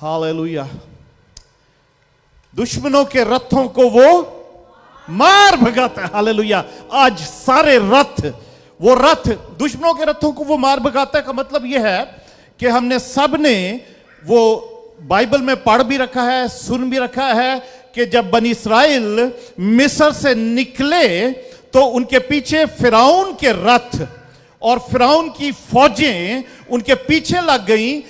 Hallelujah. दुश्मनों के रथों को वो मार भगाता है। हालेलुया। आज सारे वो रथ दुश्मनों के रथों को वो मार भगाता है का मतलब यह है कि हमने सबने वो बाइबल में पढ़ भी रखा है, सुन भी रखा है कि जब बनी इस्राएल मिस्र से निकले तो उनके पीछे फिरौन के रथ और फिरौन की फौजें उनके पीछे लग गईं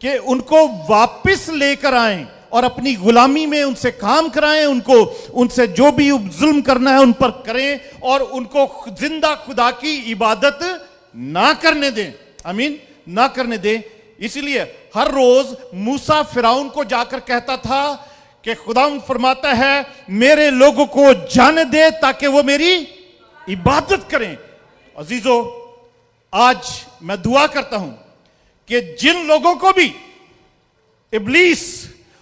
कि उनको वापस लेकर आएं और अपनी गुलामी में उनसे काम कराएं, उनसे जो भी जुल्म करना है उन पर करें और उनको जिंदा खुदा की इबादत ना करने दें। आमीन, ना करने दें। इसलिए हर रोज मूसा फिरौन को जाकर कहता था कि खुदा फरमाता है मेरे लोगों को जाने दे ताकि वो मेरी इबादत करें। अजीजों, आज मैं दुआ करता हूं कि जिन लोगों को भी इब्लीस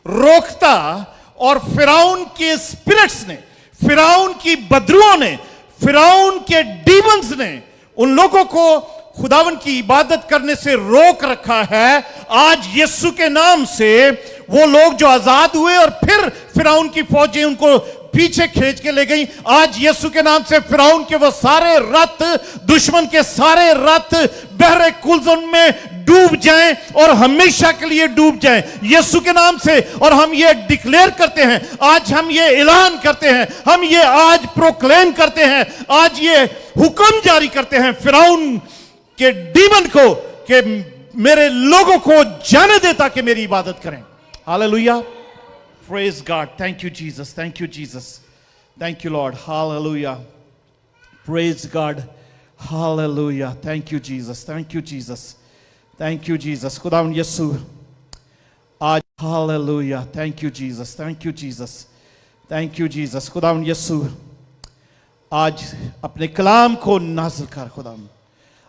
रोकता और फिरौन के स्पिरिट्स ने, फिरौन की बदरुओं ने, फिरौन के डीमंस ने उन लोगों को खुदावन की इबादत करने से रोक रखा है, आज यीशु के नाम से वो लोग जो आजाद हुए और फिर फिरौन की फौजें उनको पीछे खींच के ले गई, आज यीशु के नाम से फिरौन के वो सारे रथ, दुश्मन के सारे रथ बहरे कुलजन में डूब जाएं और हमेशा के लिए डूब जाएं यीशु के नाम से। और हम ये डिक्लेयर करते हैं, आज हम ये ऐलान करते हैं, हम ये आज प्रोक्लेम करते हैं, आज ये हुक्म जारी करते हैं फिरौन के डीमन को कि मेरे लोगों को जाने दे ताकि मेरी इबादत करें। Hallelujah. Praise God. Thank you, Jesus. Thank you, Jesus. Thank you, Lord. Hallelujah. Praise God. Hallelujah. Thank you, Jesus. Thank you, Jesus. Thank you, Jesus. खुदावंद यीशु आज Hallelujah. Thank you, Jesus. Thank you, Jesus. Thank you, Jesus. खुदावंद यीशु आज अपने कलाम को नाज़िल कर खुदावंद,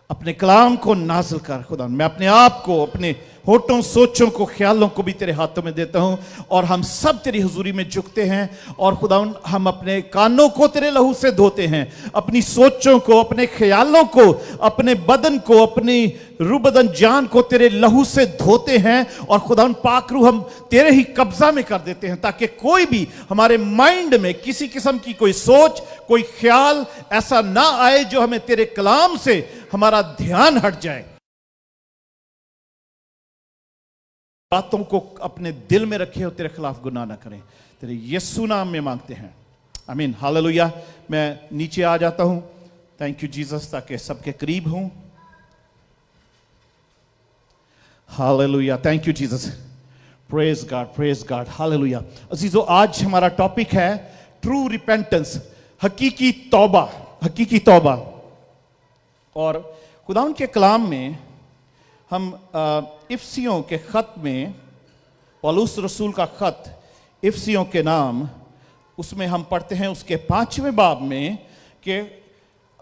अपने कलाम को नाज़िल कर खुदावंद। मैं अपने आप को, अपने होठों, सोचों को, ख्यालों को भी तेरे हाथों में देता हूं और हम सब तेरी हुजूरी में झुकते हैं और खुदावंद हम अपने कानों को तेरे लहू से धोते हैं, अपनी सोचों को, अपने ख्यालों को, अपने बदन को, अपनी रूबदन जान को तेरे लहू से धोते हैं और खुदावंद पाक रूह हम तेरे ही कब्जा में कर देते हैं ताकि कोई भी हमारे माइंड में किसी किस्म की कोई सोच, कोई ख्याल ऐसा ना आए जो हमें तेरे कलाम से हमारा ध्यान हट जाए। बातों को अपने दिल में रखे और तेरे खिलाफ गुनाह ना करें। तेरे यीशु नाम में मांगते हैं, आमीन। हालेलुया। मैं नीचे आ जाता हूं, थैंक यू जीसस, ताकि सबके करीब हूं। Hallelujah, thank you Jesus, praise God, praise God, hallelujah. अजीजों, आज हमारा टॉपिक है ट्रू रिपेंटेंस, हकीकी तौबा, हकीकी तौबा। और खुदावंद के कलाम में हम इफसियों के खत में, पौलुस रसूल का खत इफसियों के नाम, उसमें हम पढ़ते हैं उसके 5वें बाब में कि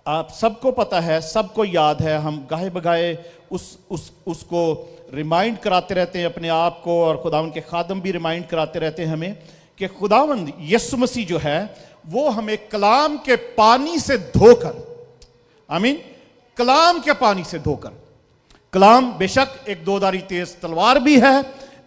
आप सबको पता है, सबको याद है, हम गाहे बगाए उसको रिमाइंड कराते रहते हैं अपने आप को और खुदावंद के खादम भी रिमाइंड कराते रहते हैं हमें कि खुदावंद यीशु मसीह जो है वो हमें कलाम के पानी से धोकर, आमीन, कलाम के पानी से धोकर, कलाम बेशक एक दोधारी तेज तलवार भी है,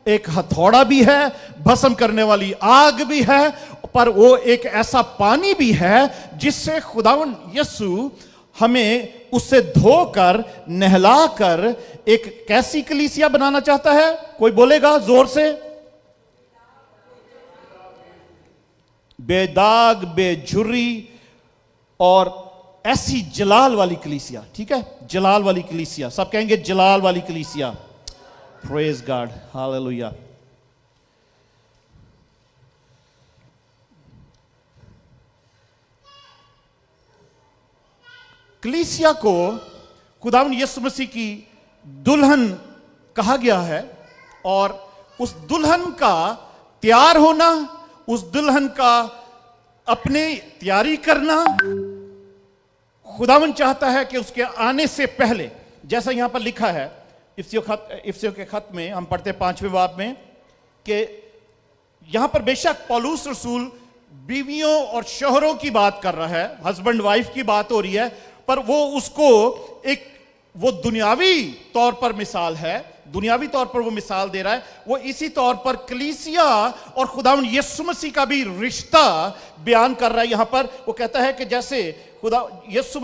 एक हथौड़ा भी है, भस्म करने वाली आग भी है, पर वो एक ऐसा पानी भी है जिससे खुदावंद यीशु हमें उससे धोकर, नहलाकर एक कैसी कलीसिया बनाना चाहता है। कोई बोलेगा जोर से? बेदाग, बेझुर्री और ऐसी जलाल वाली कलीसिया। ठीक है, जलाल वाली कलीसिया, सब कहेंगे जलाल वाली कलीसिया। Praise God, hallelujah. कलीसिया को खुदावंद यीशु मसीह की दुल्हन कहा गया है और उस दुल्हन का तैयार होना, उस दुल्हन का अपने तैयारी करना, खुदावंद चाहता है कि उसके आने से पहले, जैसा यहां पर लिखा है इफसियों के खत में हम पढ़ते 5वें बाब में कि यहां पर बेशक पौलुस रसूल बीवियों और शोहरों की बात कर रहा है, हस्बैंड वाइफ की बात हो रही है, पर वो उसको एक वो दुनियावी तौर पर मिसाल है दुनियावी तौर पर वो मिसाल दे रहा है, वो इसी तौर पर कलीसिया और खुदावंद यीशु मसीह का भी रिश्ता बयान कर रहा है। यहां पर वो कहता है कि जैसे खुदावंद यीशु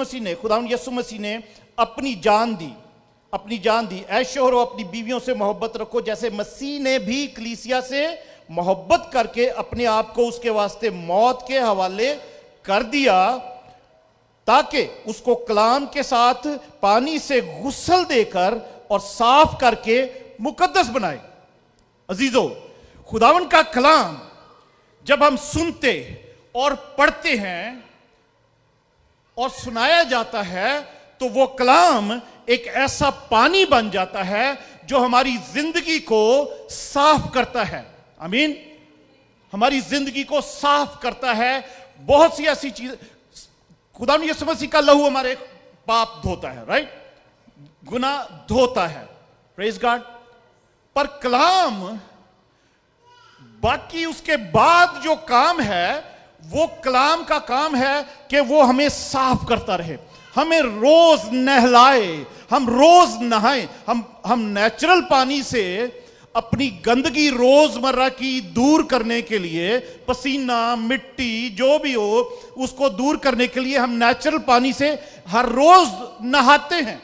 मसीह ने अपनी जान दी, ऐ शोहरों अपनी बीवियों से मोहब्बत रखो जैसे मसीह ने भी कलीसिया से मोहब्बत करके अपने आप को उसके वास्ते मौत के हवाले कर दिया, ताकि उसको कलाम के साथ पानी से गुस्ल देकर और साफ करके मुकद्दस बनाए। अजीजों, खुदावंद का कलाम जब हम सुनते और पढ़ते हैं और सुनाया जाता है, तो वो कलाम एक ऐसा पानी बन जाता है जो हमारी जिंदगी को साफ करता है। आमीन। हमारी जिंदगी को साफ करता है। बहुत सी ऐसी चीज, खुदावंद यीशु मसीह का लहू हमारे पाप धोता है, राइट, गुनाह धोता है, प्रेज गॉड। पर कलाम बाकी उसके बाद जो काम है, वो कलाम का काम है कि वो हमें साफ करता रहे, हमें रोज नहलाए, हम रोज नहाएं, हम नेचुरल पानी से अपनी गंदगी रोजमर्रा की दूर करने के लिए, पसीना, मिट्टी जो भी हो उसको दूर करने के लिए हम नेचुरल पानी से हर रोज नहाते हैं।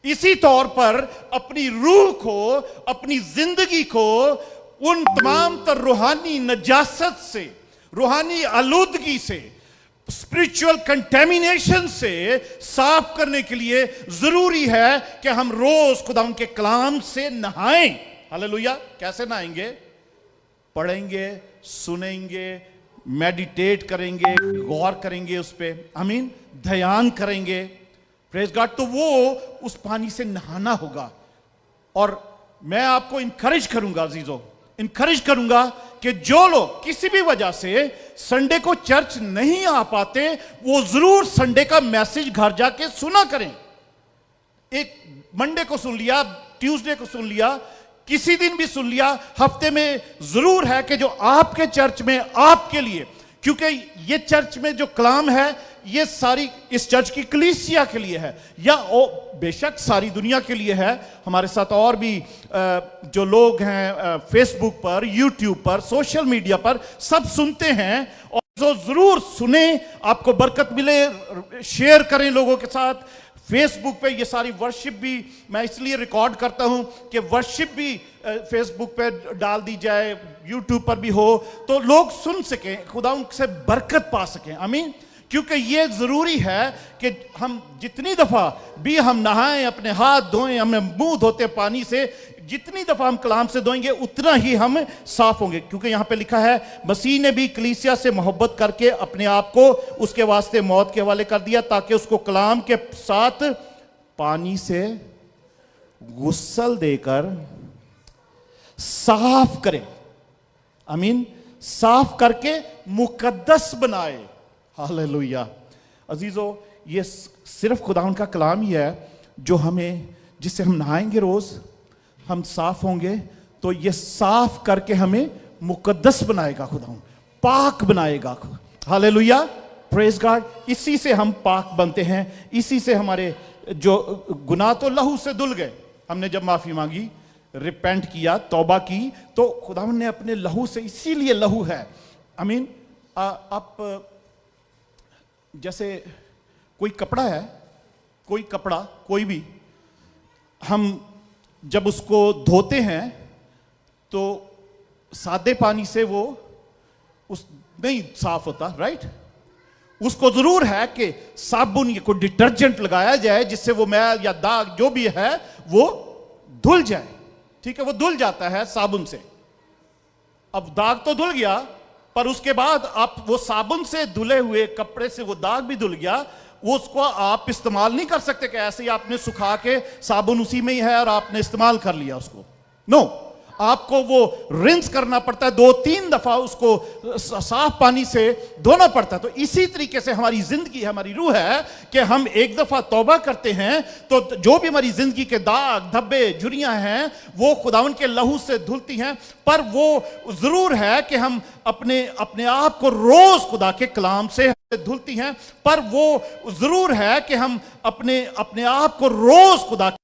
इसी तौर पर अपनी रूह को, अपनी जिंदगी को उन तमाम तर रूहानी नजासत से, रूहानी आलूदगी से, स्पिरिचुअल कंटेमिनेशन से साफ करने के लिए जरूरी है कि हम रोज खुदावंद के कलाम से नहाएं। हालेलुया। कैसे नहाएंगे? पढ़ेंगे, सुनेंगे, मेडिटेट करेंगे, गौर करेंगे उस पे, आमीन, ध्यान करेंगे, प्रेज गॉड। तो वो उस पानी से नहाना होगा। और मैं आपको इंकरेज करूंगा अजीजों, इंकरेज करूंगा कि जो लोग किसी भी वजह से संडे को चर्च नहीं आ पाते, वो जरूर संडे का मैसेज घर जाके सुना करें। एक मंडे को सुन लिया, ट्यूसडे को सुन लिया, किसी दिन भी सुन लिया, हफ्ते में जरूर है कि जो आपके चर्च में आपके लिए, क्योंकि ये चर्च में जो कलाम है ये सारी इस चर्च की कलीसिया के लिए है, या बेशक सारी दुनिया के लिए है। हमारे साथ और भी जो लोग हैं फेसबुक पर, यूट्यूब पर, सोशल मीडिया पर सब सुनते हैं, और जो जरूर सुने, आपको बरकत मिले, शेयर करें लोगों के साथ। फेसबुक पे ये सारी वर्शिप भी मैं इसलिए रिकॉर्ड करता हूं कि वर्शिप भी फेसबुक पे डाल दी जाए, यूट्यूब पर भी हो, तो लोग सुन सकें, खुदा उनसे बरकत पा सकें। आमीन। क्योंकि ये जरूरी है कि हम जितनी दफा भी हम नहाएं, अपने हाथ धोएं, हमें मुंह धोते पानी से, जितनी दफा हम कलाम से धोएंगे उतना ही हम साफ होंगे। क्योंकि यहां पे लिखा है मसीह ने भी कलीसिया से मोहब्बत करके अपने आप को उसके वास्ते मौत के हवाले कर दिया, ताकि उसको कलाम के साथ पानी से गुस्ल देकर साफ करे। आमीन। साफ करके मुकद्दस बनाए। हालेलुया। अजीजों, ये सिर्फ खुदावंद का कलाम ही है जो हमें, जिससे हम नहाएंगे, रोज हम साफ होंगे, तो ये साफ करके हमें मुकद्दस बनाएगा, खुदावंद पाक बनाएगा। Hallelujah, praise God. इसी से हम पाक बनते हैं, इसी से हमारे जो गुनाह तो लहू से धुल गए। हमने जब माफी मांगी, रिपेंट किया, तौबा की, तो खुदावंद ने अपने लहू से, इसीलिए लहू है। आमीन। आप जैसे कोई कपड़ा है, कोई कपड़ा कोई भी, हम जब उसको धोते हैं तो सादे पानी से वो उस नहीं साफ होता, राइट। उसको जरूर है कि साबुन या कोई डिटर्जेंट लगाया जाए जिससे वो मैल या दाग जो भी है वो धुल जाए। ठीक है, वो धुल जाता है साबुन से। अब दाग तो धुल गया, पर उसके बाद आप वो साबुन से धुले हुए कपड़े से वो दाग भी धुल गया, वो उसको आप इस्तेमाल नहीं कर सकते कि ऐसे ही आपने सुखा के साबुन उसी में ही है और आपने इस्तेमाल कर लिया उसको। नो, आपको वो रिंस करना पड़ता है, 2-3 दफा उसको साफ पानी से धोना पड़ता है। तो इसी तरीके से हमारी जिंदगी, हमारी रूह है कि हम एक दफा तौबा करते हैं तो जो भी हमारी जिंदगी के दाग, धब्बे, झुर्रियां हैं वो खुदावंद के लहू से धुलती हैं। पर वो जरूर है कि हम अपने आप को रोज खुदा के कलाम से धुलती हैं, पर वो जरूर है कि हम अपने आप को रोज खुदा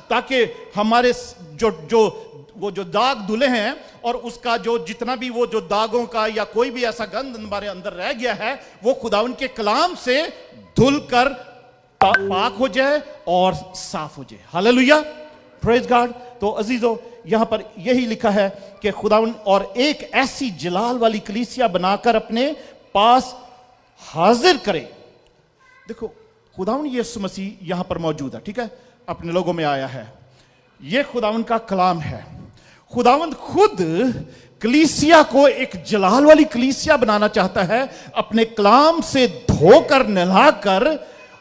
ताकि हमारे जो दाग धुले हैं और उसका जो जितना भी वो जो दागों का या कोई भी ऐसा गंध हमारे अंदर रह गया है वो खुदावन के कलाम से धुल कर पाक हो जाए और साफ हो जाए। Hallelujah, praise God. तो अजीजों, यहां पर यही लिखा है कि खुदावन और एक ऐसी जलाल वाली कलीसिया बनाकर अपने पास हाजिर करे। देखो, खुदावन यीशु मसीह यहां पर मौजूद है, ठीक है, अपने लोगों में आया है। यह खुदावन का कलाम है। खुदावन खुद कलीसिया को एक जलाल वाली कलीसिया बनाना चाहता है, अपने कलाम से धोकर नहलाकर,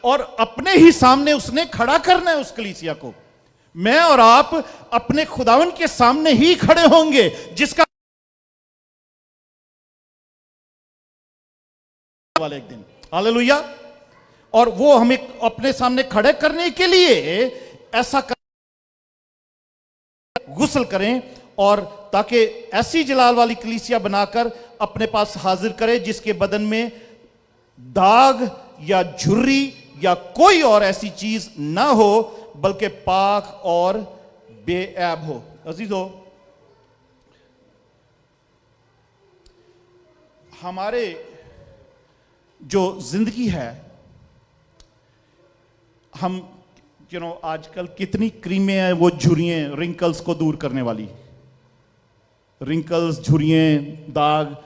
और अपने ही सामने उसने खड़ा करना है उस कलीसिया को। मैं और आप अपने खुदावन के सामने ही खड़े होंगे, जिसका वाले एक दिन, हालेलुया। और वो हमें अपने सामने खड़े करने के लिए ऐसा गुस्ल करें, और ताकि ऐसी जलाल वाली कलीसिया बनाकर अपने पास हाजिर करे जिसके बदन में दाग या झुर्री या कोई और ऐसी चीज ना हो, बल्कि पाक और बेऐब हो। अजीजों, हमारे जो जिंदगी है, हम आजकल कितनी क्रीमें हैं वो झुर्रियां, रिंकल्स को दूर करने वाली, रिंकल्स, झुर्रियां, दाग।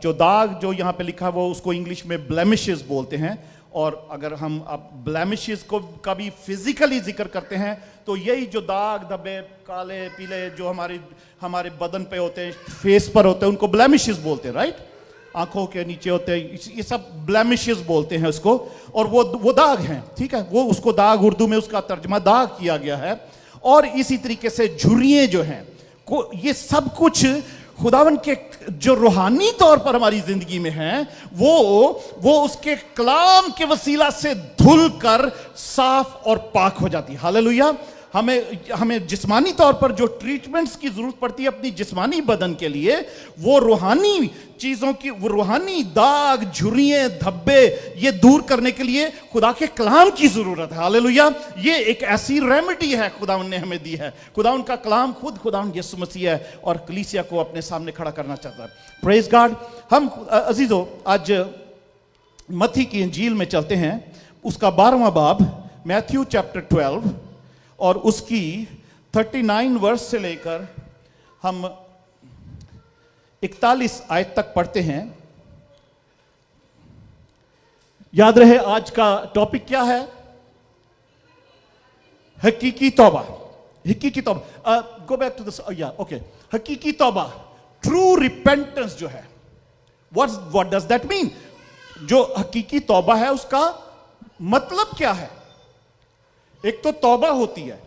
जो दाग जो यहां पे लिखा है वो उसको इंग्लिश में ब्लेमिशेस बोलते हैं। और अगर हम अब ब्लेमिशेस को का भी फिजिकली जिक्र करते हैं तो यही जो दाग धब्बे काले पीले जो हमारे बदन पे होते हैं, फेस पर होते हैं, उनको ब्लेमिशेस बोलते हैं, राइट। आंखों के नीचे होते हैं, ये सब ब्लेमिशेस बोलते हैं उसको। और वो दाग हैं, ठीक है, वो उसको दाग, उर्दू में उसका तर्जमा दाग किया गया है। और इसी तरीके से झुर्रियां जो हैं, ये सब कुछ खुदावन के जो रूहानी तौर पर हमारी जिंदगी में हैं, वो उसके कलाम के वसीला से धुल कर साफ और पाक हो जाती है। हालेलुया। हमें जिस्मानी तौर पर जो ट्रीटमेंट्स की जरूरत पड़ती है अपनी जिस्मानी बदन के लिए, वो रूहानी चीजों की, वो रूहानी दाग, झुर्रियां, धब्बे, ये दूर करने के लिए खुदा के कलाम की जरूरत है। हालेलुया। ये एक ऐसी रेमेडी है खुदावन ने हमें दी है। खुदावन का कलाम खुद खुदावन यीशु मसीह है और कलीसिया को अपने सामने खड़ा करना चाहता है। Praise God. हम अजीजों आज मत्ती की इंजील में चलते हैं, उसका 12वां बाब, मैथ्यू चैप्टर 12, और उसकी 39 वर्स से लेकर हम 41 आयत तक पढ़ते हैं। याद रहे आज का टॉपिक क्या है? हकीकी तौबा। हकीकी तौबा। Go back to this, okay. हकीकी तौबा, ट्रू रिपेंटेंस जो है, व्हाट डज दैट मीन? जो हकीकी तौबा है उसका मतलब क्या है? एक तो तौबा होती है,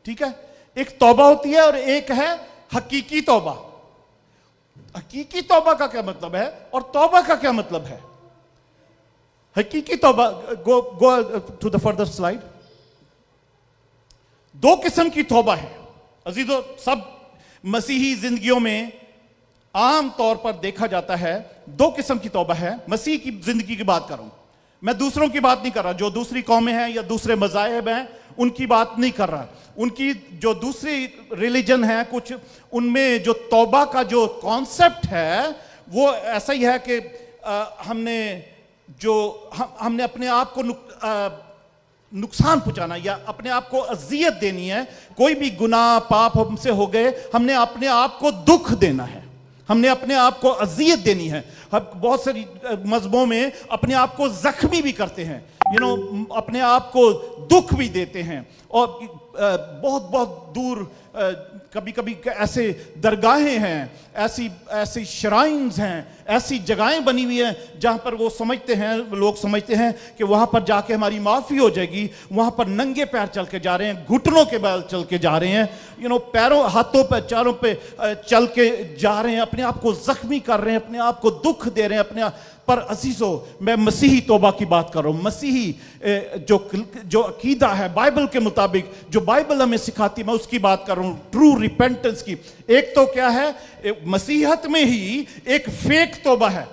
ठीक है, एक तौबा होती है और एक है हकीकी तौबा। हकीकी तौबा का क्या मतलब है और तौबा का क्या मतलब है? हकीकी तौबा, go to the further slide. दो किस्म की तौबा है अजीजों, सब मसीही जिंदगियों में आम तौर पर देखा जाता है। दो किस्म की तौबा है। मसीह की जिंदगी की बात कर रहा हूं मैं, दूसरों की बात नहीं कर रहा। जो दूसरी कौमें हैं या दूसरे मज़ाहिब हैं उनकी बात नहीं कर रहा। उनकी जो दूसरी रिलीजन है कुछ, उनमें जो तौबा का जो कॉन्सेप्ट है वो ऐसा ही है कि हमने अपने आप को नुकसान पहुंचाना या अपने आप को अजियत देनी है। कोई भी गुनाह पाप हमसे हो गए, हमने अपने आप को दुख देना है, हमने अपने आप को अजियत देनी है। बहुत सारी मजहबों में अपने आप को जख्मी भी करते हैं, अपने आप को दुख भी देते हैं। और बहुत बहुत दूर कभी कभी ऐसे दरगाहें हैं, ऐसी श्राइन्स हैं, ऐसी जगहें बनी हुई हैं जहां पर लोग समझते हैं कि वहां पर जाके हमारी माफी हो जाएगी। वहां पर नंगे पैर चल के जा रहे हैं, घुटनों के बल चल के जा रहे हैं, पैरों हाथों पे चारों पे चल के जा रहे हैं, अपने आप को जख्मी कर रहे हैं, अपने आप को दुख दे रहे हैं। पर अजीजों, मैं मसीही तौबा की बात कर रहा हूं। मसीही जो अकीदा है बाइबल के मुताबिक, जो बाइबल हमें सिखाती है, मैं उसकी बात कर रहा हूं, ट्रू रिपेंटेंस की। एक तो क्या है, मसीहत में ही एक फेक तौबा है,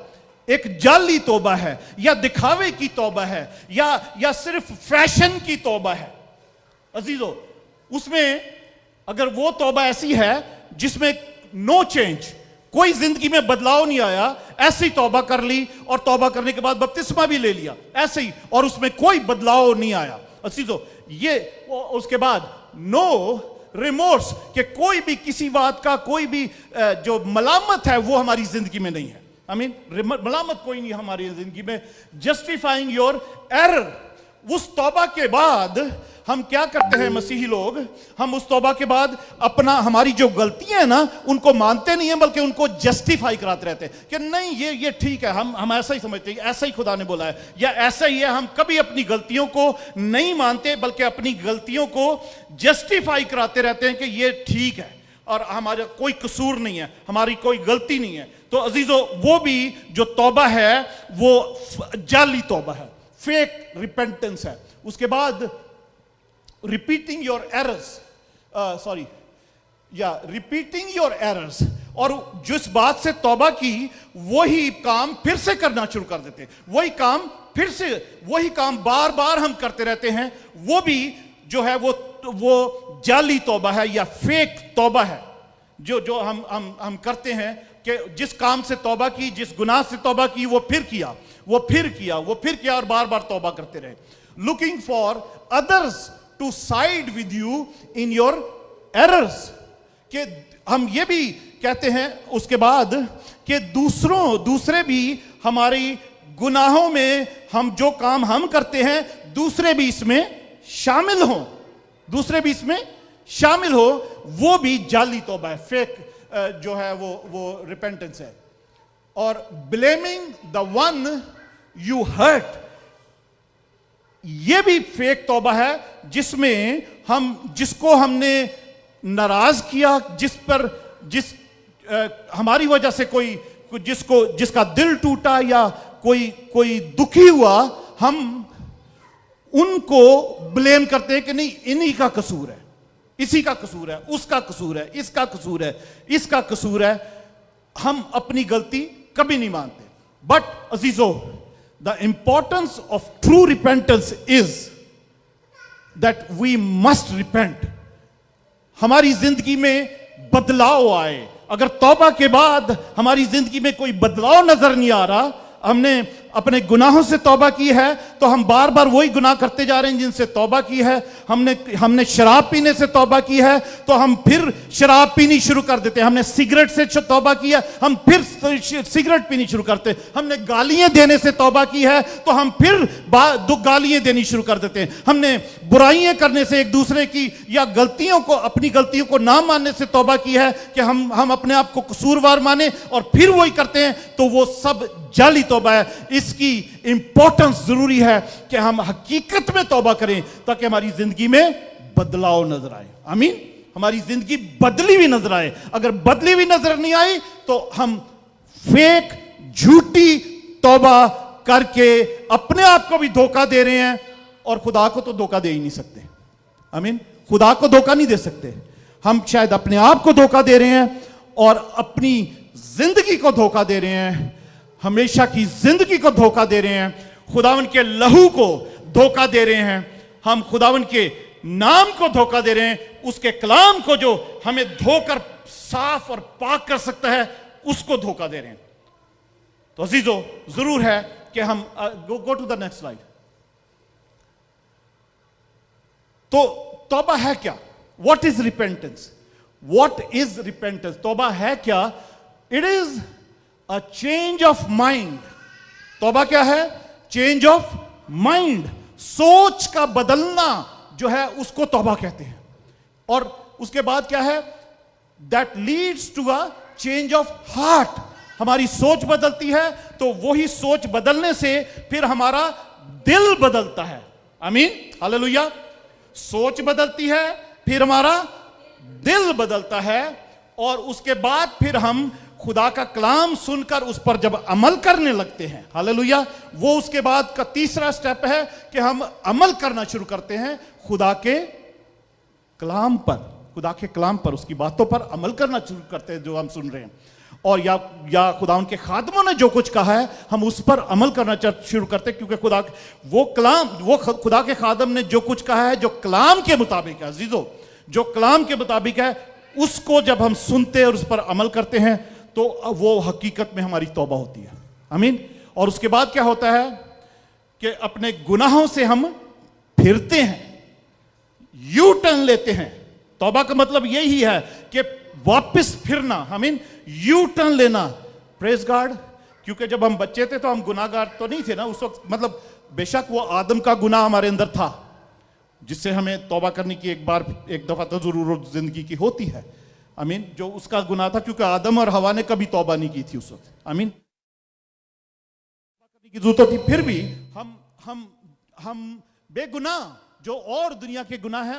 एक जाली तौबा है, या दिखावे की तौबा है, या सिर्फ फैशन की तौबा है। अजीजों, उसमें अगर वो तौबा ऐसी है जिसमें नो चेंज, कोई जिंदगी में बदलाव नहीं आया, ऐसे ही तौबा कर ली और तौबा करने के बाद बपतिस्मा भी ले लिया ऐसे ही, और उसमें कोई बदलाव नहीं आया, अजीजों, ये उसके बाद नो रिमोर्स, कि कोई भी किसी बात का कोई भी जो मलामत है वो हमारी जिंदगी में नहीं है। आई मीन मलामत कोई नहीं हमारी जिंदगी में। जस्टिफाइंग योर एरर, उस तौबा के बाद हम क्या करते हैं मसीही लोग, हम उस तौबा के बाद अपना हमारी जो गलतियां हैं ना उनको मानते नहीं है, बल्कि उनको जस्टिफाई कराते रहते हैं कि नहीं ये ठीक है, हम ऐसा ही समझते हैं, ऐसा ही खुदा ने बोला है, या ऐसा ही है। हम कभी अपनी गलतियों को नहीं मानते, बल्कि अपनी गलतियों को जस्टिफाई कराते रहते हैं कि ये ठीक है और हमारा कोई कसूर नहीं है, हमारी कोई गलती नहीं है। तो अजीजों, वो भी जो तौबा है वो जाली तौबा है, फेक रिपेंटेंस है। उसके बाद repeating your errors, repeating your errors, और जिस बात से तौबा की वही काम फिर से करना शुरू कर देते हैं, वही काम फिर से, वही काम बार बार हम करते रहते हैं, वो भी जो है वो जाली तौबा है या फेक तौबा है। जो हम करते हैं कि जिस काम से तौबा की, जिस गुनाह से तौबा की, वो फिर किया, वो फिर किया, वो फिर किया, और बार बार तौबा करते रहे। Looking for others to side with you in your errors, कि हम ये भी कहते हैं उसके बाद कि दूसरे भी हमारी गुनाहों में, हम जो काम हम करते हैं दूसरे भी इसमें शामिल हों, दूसरे भी इसमें शामिल हो, वो भी जाली तौबा है, फेक जो है वो रिपेंटेंस है। और blaming the one you hurt, ये भी फेक तौबा है जिसमें हम जिसको हमने नाराज किया, हमारी वजह से जिसका दिल टूटा या कोई दुखी हुआ, हम उनको ब्लेम करते हैं कि नहीं इन्हीं का कसूर है, इसी का कसूर है, उसका कसूर है, इसका कसूर है, इसका कसूर है। हम अपनी गलती कभी नहीं मानते। बट अजीजों, the importance of true repentance is that we must repent. हमारी जिंदगी में बदलाव आए। अगर तौबा के बाद हमारी जिंदगी में कोई बदलाव नजर नहीं आ रहा, हमने अपने गुनाहों से तौबा की है तो हम बार बार वही गुनाह करते जा रहे हैं जिनसे तौबा की है। हमने शराब पीने से तौबा की है तो हम फिर शराब पीनी शुरू कर देते हैं। हमने सिगरेट से तौबा की है, हम फिर सिगरेट पीनी शुरू करते हैं। हमने गालियां देने से तौबा की है तो हम फिर गालियां देनी शुरू कर देते हैं। हमने बुराइयां करने से एक दूसरे की या अपनी गलतियों को ना मानने से तौबा की है कि हम अपने आप को कसूरवार माने और फिर वही करते हैं, तो वो सब जाली तौबा है। इसकी इंपॉर्टेंस जरूरी है कि हम हकीकत में तौबा करें ताकि हमारी जिंदगी में बदलाव नजर आए। आमीन। हमारी जिंदगी बदली हुई नजर आए। अगर बदली हुई नजर नहीं आई तो हम फेक झूठी तौबा करके अपने आप को भी धोखा दे रहे हैं और खुदा को तो धोखा दे ही नहीं सकते। आमीन। खुदा को धोखा नहीं दे सकते। हम शायद अपने आप को धोखा दे रहे हैं और अपनी जिंदगी को धोखा दे रहे हैं, हमेशा की जिंदगी को धोखा दे रहे हैं, खुदावन के लहू को धोखा दे रहे हैं, हम खुदावन के नाम को धोखा दे रहे हैं, उसके कलाम को जो हमें धोकर साफ और पाक कर सकता है उसको धोखा दे रहे हैं। तो अजीजों, जरूर है कि हम go to the next slide. तो तौबा है क्या? What is repentance? What is repentance? तौबा है क्या? It is a change of mind. तौबा क्या है? Change of mind. सोच का बदलना जो है उसको तौबा कहते हैं। और उसके बाद क्या है? That leads to a change of heart. हमारी सोच बदलती है तो वही सोच बदलने से फिर हमारा दिल बदलता है। आमीन, हालेलुया। सोच बदलती है, फिर हमारा दिल बदलता है, और उसके बाद फिर हम खुदा का कलाम सुनकर उस पर जब अमल करने लगते हैं, हालेलुया, वो उसके बाद का तीसरा स्टेप है कि हम अमल करना शुरू करते हैं खुदा के कलाम पर, खुदा के कलाम पर, उसकी बातों पर अमल करना शुरू करते हैं जो हम सुन रहे हैं। और या खुदा उनके खादमों ने जो कुछ कहा है हम उस पर अमल करना शुरू करते हैं, क्योंकि वो खुदा के खादम ने जो कुछ कहा है जो कलाम के मुताबिक है। अजीजों, जो कलाम के मुताबिक है, उसको जब हम सुनते हैं और उस पर अमल करते हैं तो वो हकीकत में हमारी तौबा होती है। आमीन। और उसके बाद क्या होता है कि अपने गुनाहों से हम फिरते हैं, यू टर्न लेते हैं। तौबा का मतलब यही है कि वापस फिरना, आमीन, यू टर्न लेना। Praise God. क्योंकि जब हम बच्चे थे तो हम गुनाहगार तो नहीं थे ना उस वक्त, मतलब बेशक वो आदम का गुनाह हमारे अंदर था जिससे हमें तौबा करने की एक दफा तो जरूर जिंदगी की होती है। आमीन। जो उसका गुनाह था, क्योंकि आदम और हवा ने कभी तौबा नहीं की थी उस वक्त। आमीन। करने की जरूरत थी, फिर भी हम बेगुनाह जो और दुनिया के गुनाह हैं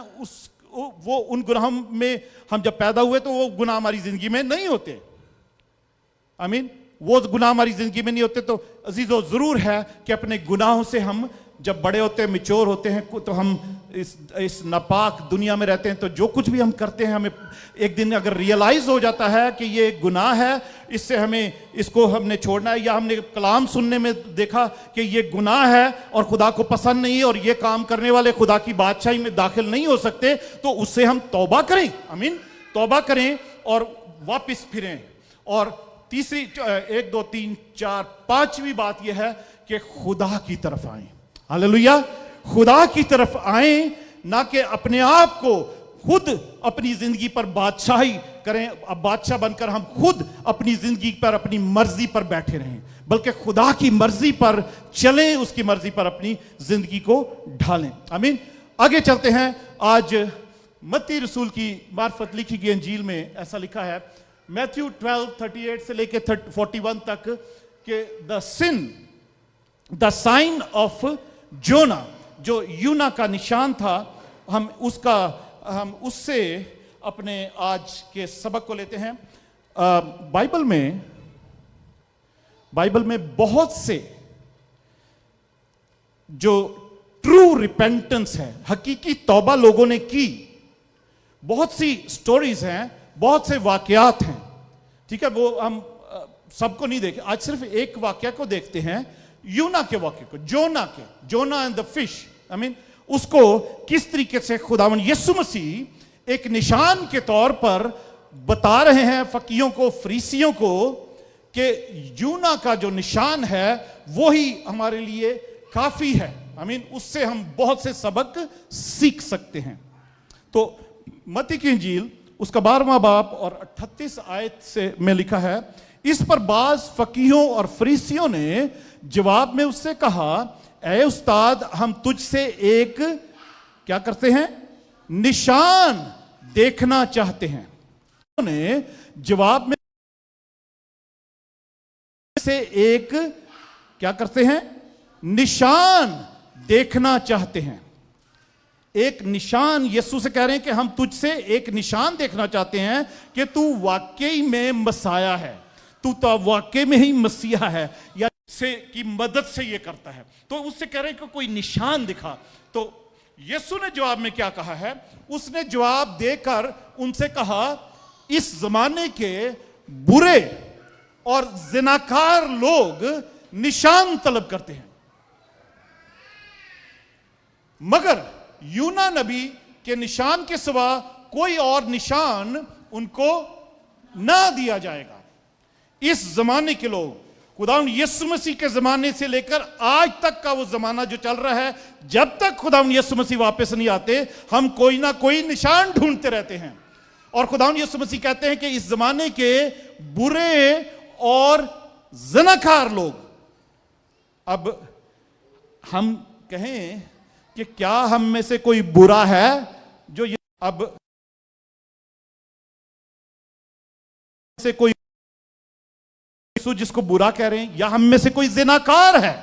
वो उन गुनाहों में हम जब पैदा हुए तो वो गुनाह हमारी जिंदगी में नहीं होते। आमीन। वो गुनाह हमारी जिंदगी में नहीं होते। तो अजीजों, जरूर है कि अपने गुनाहों से हम जब बड़े होते हैं, मैच्योर होते हैं, तो हम इस नापाक दुनिया में रहते हैं, तो जो कुछ भी हम करते हैं हमें एक दिन अगर रियलाइज हो जाता है कि ये गुनाह है, इससे हमें इसको हमने छोड़ना है, या हमने कलाम सुनने में देखा कि ये गुनाह है और खुदा को पसंद नहीं है और ये काम करने वाले खुदा की बादशाही में दाखिल नहीं हो सकते, तो उससे हम तौबा करें। आमीन। तौबा करें और वापस फिरें। और तीसरी, 1 2 3 4 5वीं बात यह है कि खुदा की तरफ आएं। हालेलुया। खुदा की तरफ आएं, ना कि अपने आप को खुद अपनी जिंदगी पर बादशाही करें। अब बादशाह बनकर हम खुद अपनी जिंदगी पर अपनी मर्जी पर बैठे रहें, बल्कि खुदा की मर्जी पर चलें, उसकी मर्जी पर अपनी जिंदगी को ढालें। आमीन। आगे चलते हैं। आज मत्ती रसूल की मार्फत लिखी गई अंजील में ऐसा लिखा है, मैथ्यू 12:38 से लेके 41 तक, कि द साइन ऑफ जोना, जो यूना का निशान था, हम उससे अपने आज के सबक को लेते हैं। बाइबल में बहुत से जो ट्रू रिपेंटेंस है, हकीकी तौबा लोगों ने की, बहुत सी स्टोरीज हैं, बहुत से वाकयात हैं। ठीक है, वो हम सबको नहीं देखे, आज सिर्फ एक वाकया को देखते हैं, यूना के वाक्य को, Jonah and the fish. I mean, उसको किस तरीके से खुदावन यीशु मसीह एक निशान के तौर पर बता रहे हैं फकीयों को, फरीसियों को, कि यूना का जो निशान है वो ही हमारे लिए काफी है। आई मीन, उससे हम बहुत से सबक सीख सकते हैं। तो मत्ती की इंजील उसका 12वां बाब और 38 आयत से में लिखा है, इस पर बाज फकीहों और फरीसियों ने जवाब में उससे कहा, ऐ उस्ताद, हम तुझसे एक क्या करते हैं, निशान देखना चाहते हैं। उन्होंने जवाब में से एक क्या करते हैं, निशान देखना चाहते हैं। एक निशान, यीशु से कह रहे हैं कि हम तुझसे एक निशान देखना चाहते हैं कि तू वाकई में मसाया है, तू तो वाकई में ही मसीहा है, या से की मदद से ये करता है। तो उससे कह रहे हैं कि कोई निशान दिखा। तो यीशु ने जवाब में क्या कहा है, उसने जवाब देकर उनसे कहा, इस जमाने के बुरे और जिनाकार लोग निशान तलब करते हैं, मगर यूना नबी के निशान के सिवा कोई और निशान उनको ना दिया जाएगा। इस जमाने के लोग, खुदावंद यीशु मसीह के जमाने से लेकर आज तक का वो जमाना जो चल रहा है, जब तक खुदावंद यीशु मसीह वापस नहीं आते, हम कोई ना कोई निशान ढूंढते रहते हैं। और खुदावंद यीशु मसीह कहते हैं कि इस जमाने के बुरे और ज़िनाकार लोग, अब हम कहें कि क्या हम में से कोई बुरा है जो ये, अब से कोई जिसको बुरा कह रहे हैं, या हम में से कोई ज़िनाकार है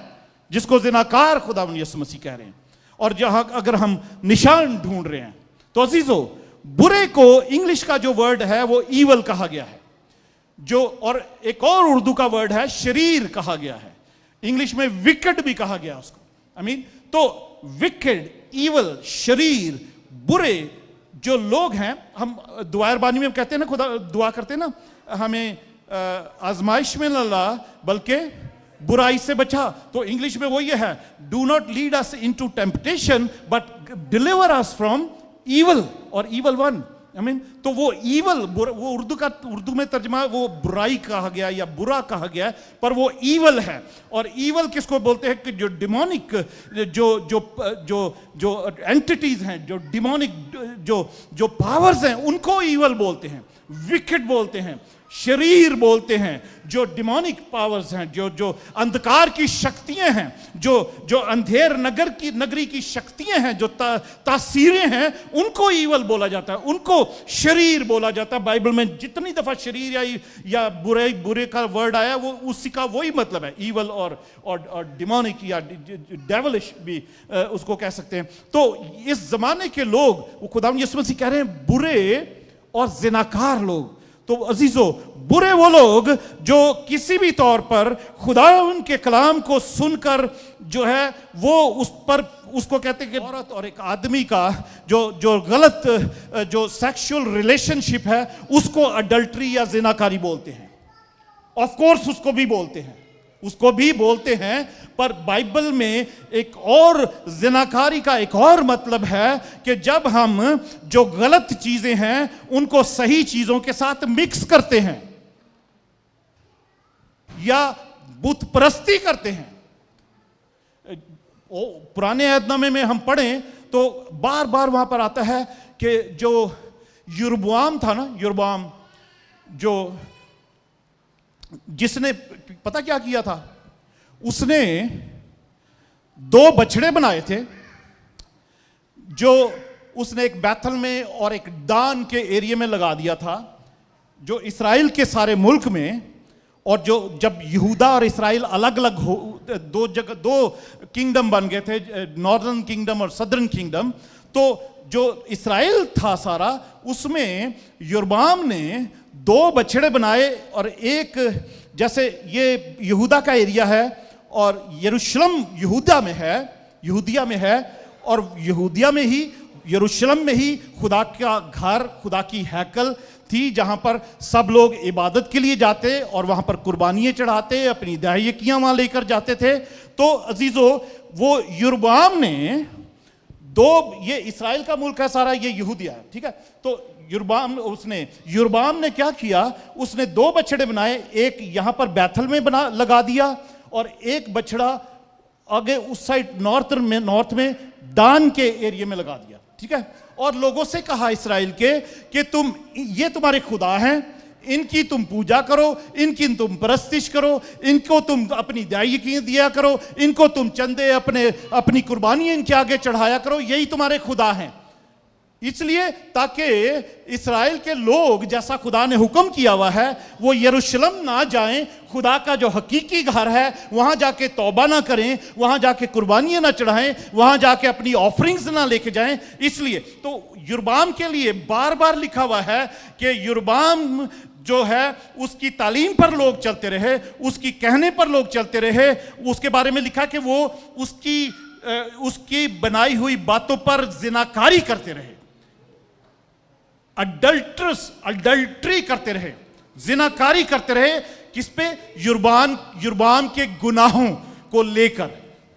जिसको ज़िनाकार खुदावंद यीशु मसीह कह रहे हैं। और जहां अगर हम निशान ढूंढ रहे हैं, तो अजीजों, बुरे को इंग्लिश का जो वर्ड है वो ईवल कहा गया है, जो, और एक और उर्दू का वर्ड है शरीर कहा गया है, इंग्लिश में विकेड भी कहा गया उसको। आई मीन, तो विकेड, ईवल, शरीर, बुरे जो लोग हैं, हम दुआ बानी में कहते हैं ना, खुदा दुआ करते हैं ना, हमें आजमाइश में न ला बल्कि बुराई से बचा। तो इंग्लिश में वो ये है, do not lead us into temptation but deliver us from evil और evil one, I mean, तो वो evil, वो उर्दू में तर्जमा वो बुराई कहा गया या बुरा कहा गया, पर वो evil है। और evil किसको बोलते हैं कि जो डिमोनिक जो एंटिटीज हैं, जो डिमोनिक जो पावर्स हैं, उनको evil बोलते हैं, विकेट बोलते हैं, शरीर बोलते हैं। जो डिमोनिक पावर्स हैं, जो अंधकार की शक्तियां हैं, जो अंधेर नगरी की शक्तियां हैं, जो तासीरें हैं, उनको ईवल बोला जाता है, उनको शरीर बोला जाता है। बाइबल में जितनी दफा शरीर या बुरे का वर्ड आया, वो उसी का वही मतलब है, ईवल और डिमोनिक या डेविलिश भी उसको कह सकते हैं। तो इस जमाने के लोग, वो खुदावंद यीशु मसीह कह रहे हैं बुरे और जिनाकार लोग। तो अजीजों, बुरे वो लोग जो किसी भी तौर पर खुदा उनके कलाम को सुनकर जो है वो उसको कहते हैं कि औरत और एक आदमी का जो गलत जो सेक्सुअल रिलेशनशिप है, उसको अडल्ट्री या जिनाकारी बोलते हैं। ऑफ कोर्स उसको भी बोलते हैं, पर बाइबल में एक और जिनाकारी का एक और मतलब है कि जब हम जो गलत चीजें हैं उनको सही चीजों के साथ मिक्स करते हैं या बुत परस्ती करते हैं। पुराने अहदनामे में हम पढ़ें तो बार बार वहां पर आता है कि जो यरोबाम था ना, यरोबाम जो जिसने पता क्या किया था, उसने 2 बछड़े बनाए थे, जो उसने एक बैतल में और एक दान के एरिया में लगा दिया था, जो इस्राएल के सारे मुल्क में। और जो जब यहूदा और इस्राएल अलग अलग हो, 2 किंगडम बन गए थे, नॉर्दर्न किंगडम और सदर्न किंगडम, तो जो इस्राएल था सारा, उसमें यरोबाम ने 2 बछड़े बनाए। और एक, जैसे ये यहूदा का एरिया है और यरूशलेम यहूदिया में है, और यहूदिया में ही, यरूशलेम में ही खुदा का घर, खुदा की हैकल थी, जहां पर सब लोग इबादत के लिए जाते और वहां पर कुर्बानियां चढ़ाते, अपनी दाहियकियां वहां लेकर जाते थे। तो अजीजों, वो यरोबाम ने 2, ये इस्राएल का मुल्क है सारा, ये यहूदिया है, ठीक है। तो यरोबाम ने क्या किया, उसने 2 बछड़े बनाए, एक यहां पर बैथल में लगा दिया और एक बछड़ा आगे उस साइड नॉर्थ में दान के एरिया में लगा दिया, ठीक है। और लोगों से कहा इस्राएल के कि ये तुम्हारे खुदा हैं, इनकी तुम पूजा करो, इनकी तुम परस्तिश करो, इनको तुम अपनी दायिकियां दिया करो, इनको तुम चंदे अपनी कुर्बानियां इनके आगे चढ़ाया करो, यही तुम्हारे खुदा हैं। इसलिए ताकि इस्राएल के लोग, जैसा खुदा ने हुक्म किया हुआ है, वो यरूशलेम ना जाएं, खुदा का जो हकीकी घर है वहां जाके तौबा ना करें, वहां जाके कुर्बानियां ना चढ़ाएं, वहां जाके अपनी ऑफरिंग्स ना लेके जाएं। इसलिए तो यरोबाम के लिए बार बार लिखा हुआ है कि यरोबाम जो है उसकी तालीम पर लोग चलते रहे, उसकी कहने पर लोग चलते रहे। उसके बारे में लिखा कि वो उसकी बनाई हुई बातों पर जिनाकारी करते रहे, अडल्ट्री करते रहे, जिनाकारी करते रहे। किस पे? यरोबाम के गुनाहों को लेकर।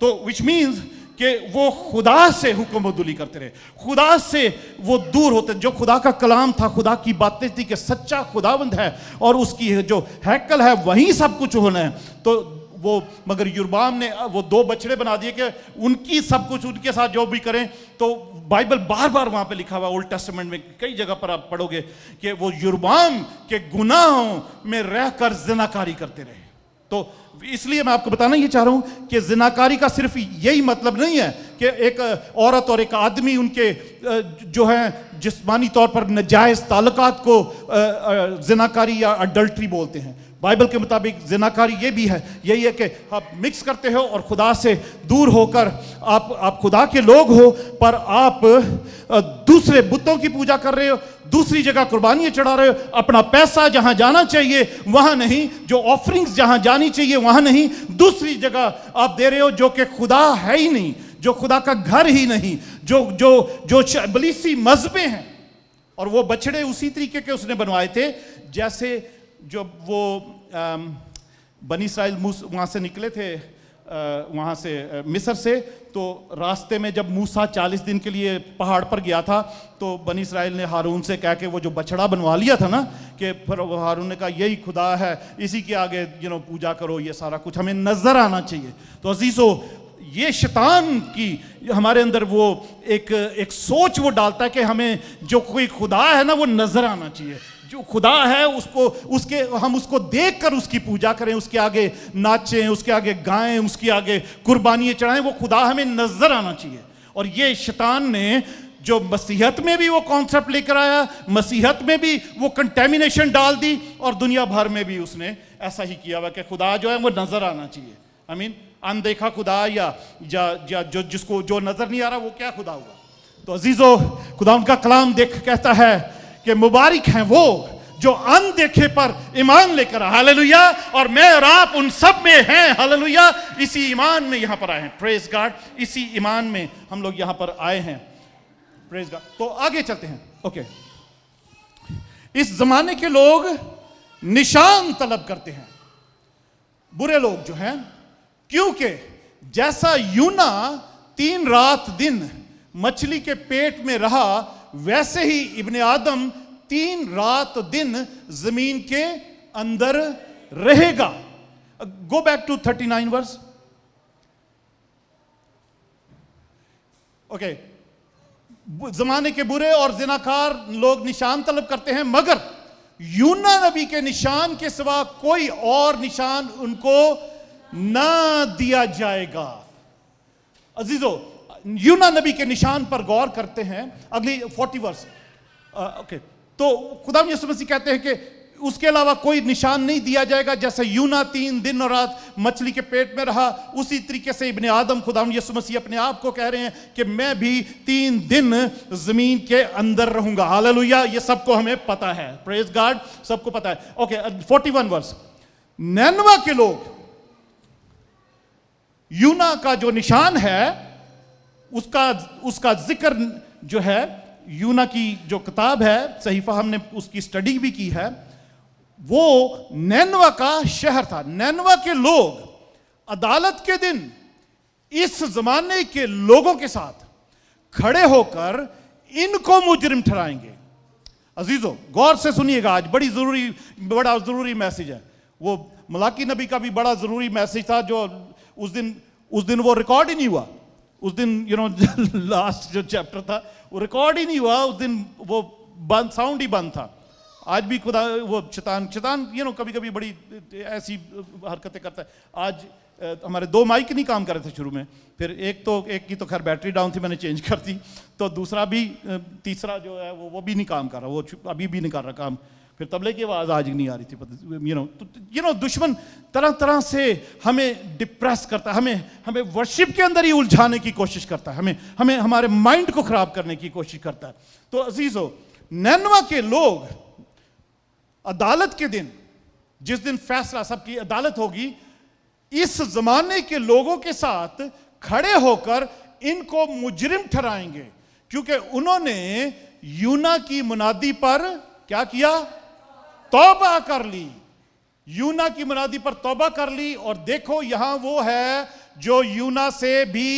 तो विच मीन्स कि वो खुदा से हुक्मबदुली करते रहे, खुदा से वो दूर होते। जो खुदा का कलाम था, खुदा की बातें थी कि सच्चा खुदावंद है और उसकी जो हैकल है वहीं सब कुछ होना है। तो वो, मगर यरोबाम ने वो 2 बछड़े बना दिए कि उनकी सब कुछ, उनके साथ जो भी करें। तो बाइबल बार बार वहां पे लिखा हुआ, ओल्ड टेस्टामेंट में कई जगह पर आप पढ़ोगे कि वो यरोबाम के गुनाहों में रहकर जिनाकारी करते रहे। तो इसलिए मैं आपको बताना ये चाह रहा हूं कि जिनाकारी का सिर्फ यही मतलब नहीं है कि एक औरत और एक आदमी उनके जो है जिस्मानी तौर पर नाजायज ताल्लुकात को जिनाकारी या अडल्ट्री बोलते हैं। बाइबल के मुताबिक जिनाकारी ये भी है, यही है कि आप मिक्स करते हो और खुदा से दूर होकर आप खुदा के लोग हो, पर आप दूसरे बुतों की पूजा कर रहे हो, दूसरी जगह कुर्बानियां चढ़ा रहे हो, अपना पैसा जहां जाना चाहिए वहां नहीं, जो ऑफरिंग्स जहां जानी चाहिए वहां नहीं, दूसरी जगह आप दे रहे हो, जो कि खुदा है ही नहीं, जो खुदा का घर ही नहीं, जो इब्लीसी मजहबे हैं। और वो बछड़े उसी तरीके के उसने बनवाए थे जैसे जब वो बनी इस्राइल वहां से निकले थे वहाँ से मिस्र से, तो रास्ते में जब मूसा 40 दिन के लिए पहाड़ पर गया था तो बनी इसराइल ने हारून से कह के वो जो बछड़ा बनवा लिया था ना, कि फिर हारून ने कहा यही खुदा है, इसी के आगे पूजा करो, ये सारा कुछ हमें नजर आना चाहिए। तो अजीजों, ये शैतान की हमारे अंदर वो एक सोच वो डालता है कि हमें जो कोई खुदा है ना वो नजर आना चाहिए, जो खुदा है हम उसको देखकर उसकी पूजा करें, उसके आगे नाचें, उसके आगे गाएं, उसके आगे कुर्बानियां चढ़ाएं, वो खुदा हमें नजर आना चाहिए। और ये शैतान ने जो मसीहत में भी वो कॉन्सेप्ट लेकर आया, मसीहत में भी वो कंटेमिनेशन डाल दी, और दुनिया भर में भी उसने ऐसा ही किया हुआ कि खुदा जो है वो नजर आना चाहिए। आई मीन अनदेखा खुदा या जो जिसको जो नजर नहीं आ रहा वो क्या खुदा हुआ। तो अजीजों, खुदा उनका कलाम देख कहता है कि मुबारक हैं वो जो अनदेखे पर ईमान लेकर, हालेलुया, और मैं और आप उन सब में हैं, हालेलुया, इसी ईमान में यहां पर आए हैं। प्रेज गॉड, इसी ईमान में हम लोग यहां पर आए हैं। Praise God. तो आगे चलते हैं। ओके, इस जमाने के लोग निशान तलब करते हैं, बुरे लोग जो हैं, क्योंकि जैसा यूना 3 रात दिन मछली के पेट में रहा, वैसे ही इब्ने आदम 3 रात दिन जमीन के अंदर रहेगा। Go back to 39 verse. Okay, जमाने के बुरे और जिनाकार लोग निशान तलब करते हैं, मगर यूना नबी के निशान के सिवा कोई और निशान उनको ना दिया जाएगा। अजीजों, यूना नबी के निशान पर गौर करते हैं, अगली 40 वर्स। ओके, तो खुदा यीशु मसीह कहते हैं कि उसके अलावा कोई निशान नहीं दिया जाएगा। जैसे यूना 3 दिन और रात मछली के पेट में रहा, उसी तरीके से इब्ने आदम, खुदा यीशु मसीह अपने आप को कह रहे हैं कि मैं भी 3 दिन जमीन के अंदर रहूंगा। हालेलुया, ये सबको हमें पता है। प्रेज गॉड, सबको पता है। Okay, 41 verse. नैनवा के लोग, यूना का जो निशान है उसका जिक्र जो है, यूना की जो किताब है, सहीफा, हमने उसकी स्टडी भी की है, वो नैनवा का शहर था। नैनवा के लोग अदालत के दिन इस जमाने के लोगों के साथ खड़े होकर इनको मुजरिम ठहराएंगे। अजीजों, गौर से सुनिएगा, आज बड़ा जरूरी मैसेज है। वो मलाकी नबी का भी बड़ा जरूरी मैसेज था, जो उस दिन वो रिकॉर्ड ही नहीं हुआ। उस दिन लास्ट जो चैप्टर था वो रिकॉर्ड ही नहीं हुआ। उस दिन वो बंद, साउंड ही बंद था। आज भी खुदा वो शैतान कभी कभी बड़ी ऐसी हरकतें करता है। आज हमारे 2 माइक नहीं काम कर रहे थे शुरू में, फिर एक की तो खैर बैटरी डाउन थी, मैंने चेंज कर दी, तो दूसरा भी, तीसरा जो है वो भी नहीं काम कर रहा, वो अभी भी नहीं कर रहा काम। फिर तबले की आवाज़ आज नहीं आ रही थी। दुश्मन तरह तरह से हमें डिप्रेस करता है, हमें वर्शिप के अंदर ही उलझाने की कोशिश करता है, हमें हमारे माइंड को खराब करने की कोशिश करता है। तो अजीजों, नैनवा के लोग अदालत के दिन, जिस दिन फैसला, सबकी अदालत होगी, इस जमाने के लोगों के साथ खड़े होकर इनको मुजरिम ठहराएंगे, क्योंकि उन्होंने यूना की मुनादी पर क्या किया? तौबा कर ली। यूना की मुनादी पर तौबा कर ली। और देखो, यहां वो है जो यूना से भी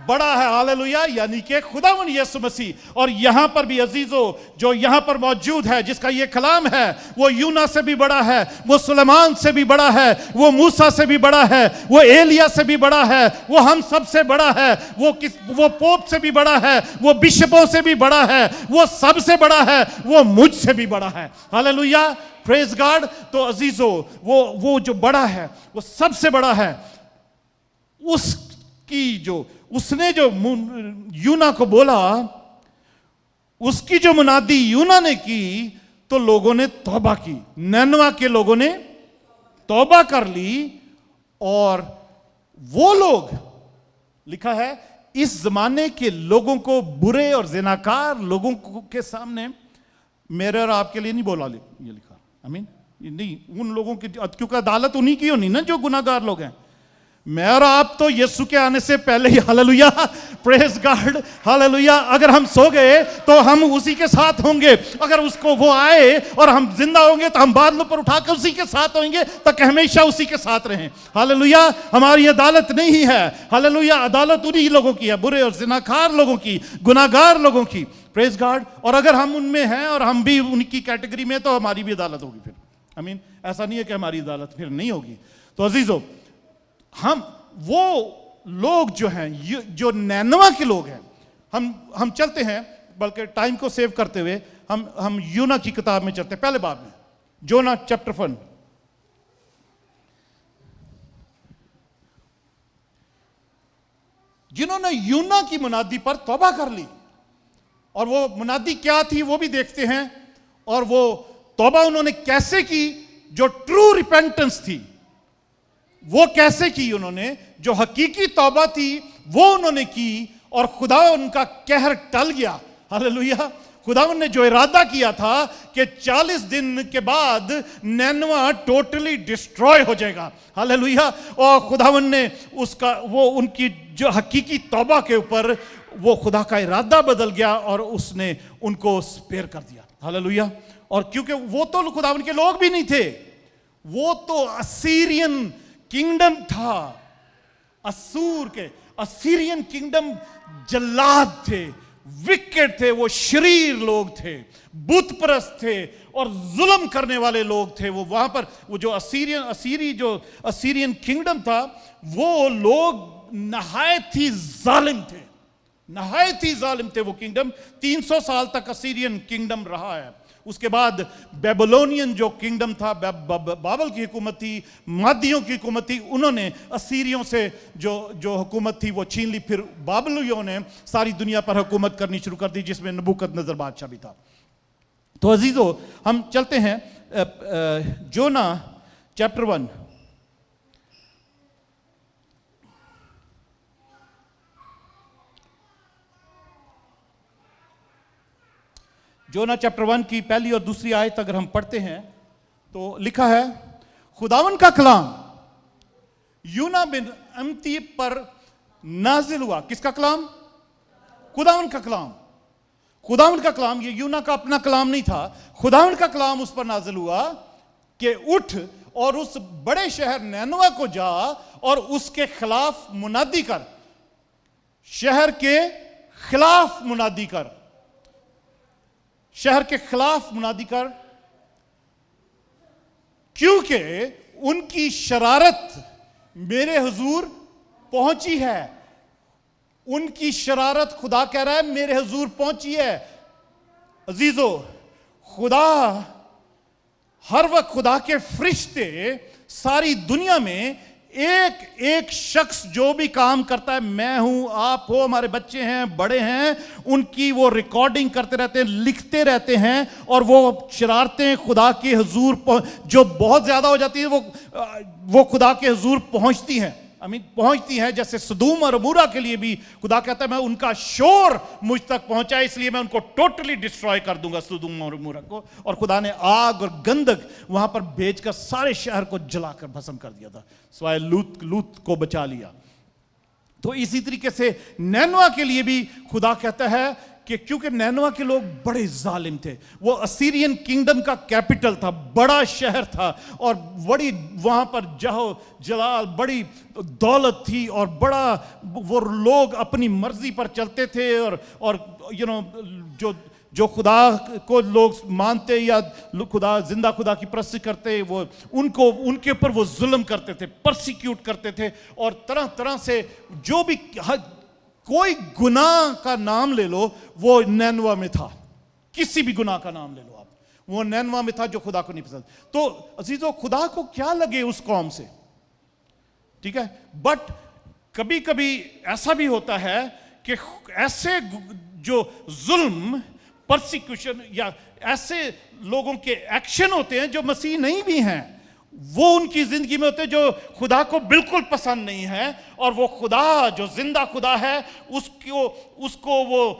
बड़ा है, हालेलुया, यानी कि खुदावंद यीशु मसीह। और यहां पर भी अजीजों, जो यहां पर मौजूद है, जिसका ये कलाम है, वो यूना से भी बड़ा है, वो सुलेमान से भी बड़ा है, वो मूसा से भी बड़ा है, वो एलिया से भी बड़ा है, वो हम सब से बड़ा है, वो पोप से भी बड़ा है, वो बिशपों से भी बड़ा है, वो सबसे बड़ा है, वो मुझसे भी बड़ा है। Hallelujah, praise God. तो अजीजों, वो जो बड़ा है, वो सबसे बड़ा है। उसने जो यूना को बोला, उसकी जो मुनादी यूना ने की, तो लोगों ने तौबा की। नैनवा के लोगों ने तौबा कर ली। और वो लोग, लिखा है, इस जमाने के लोगों को, बुरे और जिनाकार लोगों के सामने, मेरे और आपके लिए नहीं बोला, ये लिखा, नहीं, उन लोगों की, क्योंकि अदालत उन्हीं की होनी ना जो गुनाहगार लोग हैं। میں اور آپ تو یسوع کے آنے سے پہلے ہی، ہاللویا، پریز گاڈ، ہاللویا، اگر ہم سو گئے تو ہم اسی کے ساتھ ہوں گے. اگر اس کو وہ آئے اور ہم زندہ ہوں گے تو ہم بادلوں پر اٹھا کر اسی کے ساتھ ہوئیں گے تاکہ ہمیشہ اسی کے ساتھ رہیں. ہاللویا. ہماری عدالت نہیں ہے، ہاللویا، عدالت انہی لوگوں کی ہے، برے اور زناکار لوگوں کی، گناہگار لوگوں کی. پریز گاڈ. اور اگر ہم ان میں ہیں اور ہم بھی ان کی کیٹیگری میں تو ہماری بھی عدالت ہوگی پھر. آمین. ایسا نہیں ہے کہ ہماری عدالت پھر نہیں ہوگی. تو عزیزو، ہم وہ لوگ جو ہیں، جو نینوا کے لوگ ہیں، ہم چلتے ہیں، بلکہ ٹائم کو سیو کرتے ہوئے ہم یونا کی کتاب میں چلتے ہیں، پہلے باب میں، جونا چیپٹر 1. جنہوں نے یونا کی منادی پر توبہ کر لی، اور وہ منادی کیا تھی وہ بھی دیکھتے ہیں، اور وہ توبہ انہوں نے کیسے کی، جو ٹرو ریپینٹنس تھی وہ کیسے کی، انہوں نے جو حقیقی توبہ تھی وہ انہوں نے کی، اور خدا ان کا قہر ٹل گیا. ہاللویا. خداوند نے جو ارادہ کیا تھا کہ 40 دن کے بعد نینوا ٹوٹلی ڈسٹروائے ہو جائے گا، ہاللویا، اور خداوند نے وہ ان کی جو حقیقی توبہ کے اوپر وہ خدا کا ارادہ بدل گیا اور اس نے ان کو سپیر کر دیا. ہاللویا. اور کیونکہ وہ تو خداوند کے لوگ بھی نہیں تھے، وہ تو اسیرین کنگڈم تھا. اسیرین کنگڈم جلاد تھے، وکٹ تھے، وہ شریر لوگ تھے، بت پرست تھے اور ظلم کرنے والے لوگ تھے. وہ وہاں پر وہ جو اسیرین کنگڈم تھا، وہ لوگ نہایت ہی ظالم تھے، نہایت ہی ظالم تھے. وہ کنگڈم 300 سال تک اسیرین کنگڈم رہا ہے. اس کے بعد بیبلونین جو کنگڈم تھا، بابل کی حکومت تھی، مادیوں کی حکومت تھی، انہوں نے اسیریوں سے جو حکومت تھی وہ چھین لی. پھر بابلیوں نے ساری دنیا پر حکومت کرنی شروع کر دی، جس میں نبوکت نظر بادشاہ بھی تھا. تو عزیزو، ہم چلتے ہیں جونا چیپٹر 1. جونا چیپٹر 1 کی پہلی اور دوسری آیت اگر ہم پڑھتے ہیں تو لکھا ہے، خداوند کا کلام یونا بن امتی پر نازل ہوا. کس کا کلام؟ خداوند کا کلام. خداوند کا کلام، یہ یونا کا اپنا کلام نہیں تھا، خداوند کا کلام اس پر نازل ہوا کہ اٹھ اور اس بڑے شہر نینوا کو جا اور اس کے خلاف منادی کر. شہر کے خلاف منادی کر، شہر کے خلاف منادی کر، کیونکہ ان کی شرارت میرے حضور پہنچی ہے. ان کی شرارت، خدا کہہ رہا ہے، میرے حضور پہنچی ہے. عزیزو، خدا ہر وقت، خدا کے فرشتے ساری دنیا میں ایک ایک شخص جو بھی کام کرتا ہے، میں ہوں، آپ ہو، ہمارے بچے ہیں، بڑے ہیں، ان کی وہ ریکارڈنگ کرتے رہتے ہیں، لکھتے رہتے ہیں، اور وہ شرارتیں خدا کے حضور جو بہت زیادہ ہو جاتی ہیں وہ خدا کے حضور پہنچتی ہیں. پہنچتی ہیں. جیسے سدوم اور عمورہ کے لیے بھی خدا کہتا ہے میں ان کا شور مجھ تک پہنچا، اس لیے میں ان کو ٹوٹلی ڈسٹرائے کر دوں گا، سدوم اور عمورہ کو. اور خدا نے آگ اور گندک وہاں پر بھیج کر سارے شہر کو جلا کر بھسم کر دیا تھا، سوائے لوط کو بچا لیا. تو اسی طریقے سے نینوا کے لیے بھی خدا کہتا ہے کہ کیونکہ نینوا کے لوگ بڑے ظالم تھے، وہ اسیرین کنگڈم کا کیپٹل تھا، بڑا شہر تھا، اور بڑی وہاں پر جہو جلال، بڑی دولت تھی، اور بڑا وہ لوگ اپنی مرضی پر چلتے تھے، اور جو خدا کو لوگ مانتے یا زندہ خدا کی پرستش کرتے، وہ ان کے اوپر وہ ظلم کرتے تھے، پرسیکیوٹ کرتے تھے، اور طرح طرح سے جو بھی کوئی گناہ کا نام لے لو وہ نینوا میں تھا. کسی بھی گناہ کا نام لے لو آپ، وہ نینوا میں تھا جو خدا کو نہیں پسند. تو عزیزو، خدا کو کیا لگے اس قوم سے، ٹھیک ہے. بٹ کبھی کبھی ایسا بھی ہوتا ہے کہ ایسے جو ظلم، پرسیکیوشن یا ایسے لوگوں کے ایکشن ہوتے ہیں جو مسیح نہیں بھی ہیں، وہ ان کی زندگی میں ہوتے ہیں جو خدا کو بالکل پسند نہیں ہے، اور وہ خدا جو زندہ خدا ہے اس کو وہ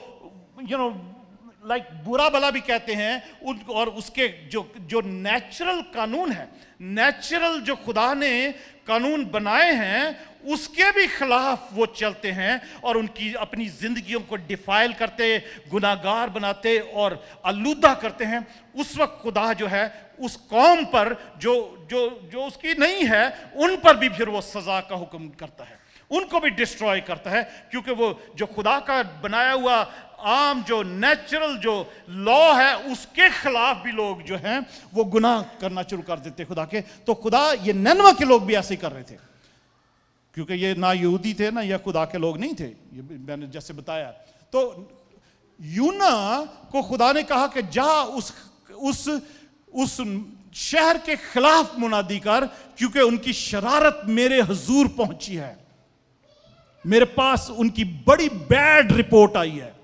लाइक बुरा भला भी कहते हैं, और उसके जो नेचुरल कानून है, नेचुरल जो खुदा ने कानून बनाए हैं उसके भी खिलाफ वो चलते हैं और उनकी अपनी जिंदगियों को डिफाइल करते, गुनाहगार बनाते और आलूदा करते हैं, उस वक्त खुदा जो है उस कौम पर जो जो जो उसकी नहीं है उन पर भी फिर वो सजा का हुक्म करता है, उनको भी डिस्ट्रॉय करता है, क्योंकि वो जो खुदा का बनाया हुआ आम जो नेचुरल जो लॉ है उसके खिलाफ भी लोग जो हैं वो गुनाह करना शुरू कर देते खुदा के। तो खुदा, ये निनवे के लोग भी ऐसे ही कर रहे थे, क्योंकि ये ना यहूदी थे ना या खुदा के लोग नहीं थे, ये मैंने जैसे बताया। तो यूना को खुदा ने कहा कि जा उस शहर के खिलाफ मुनादी कर, क्योंकि उनकी शरारत मेरे हुजूर पहुंची है, मेरे पास उनकी बड़ी बैड रिपोर्ट आई है,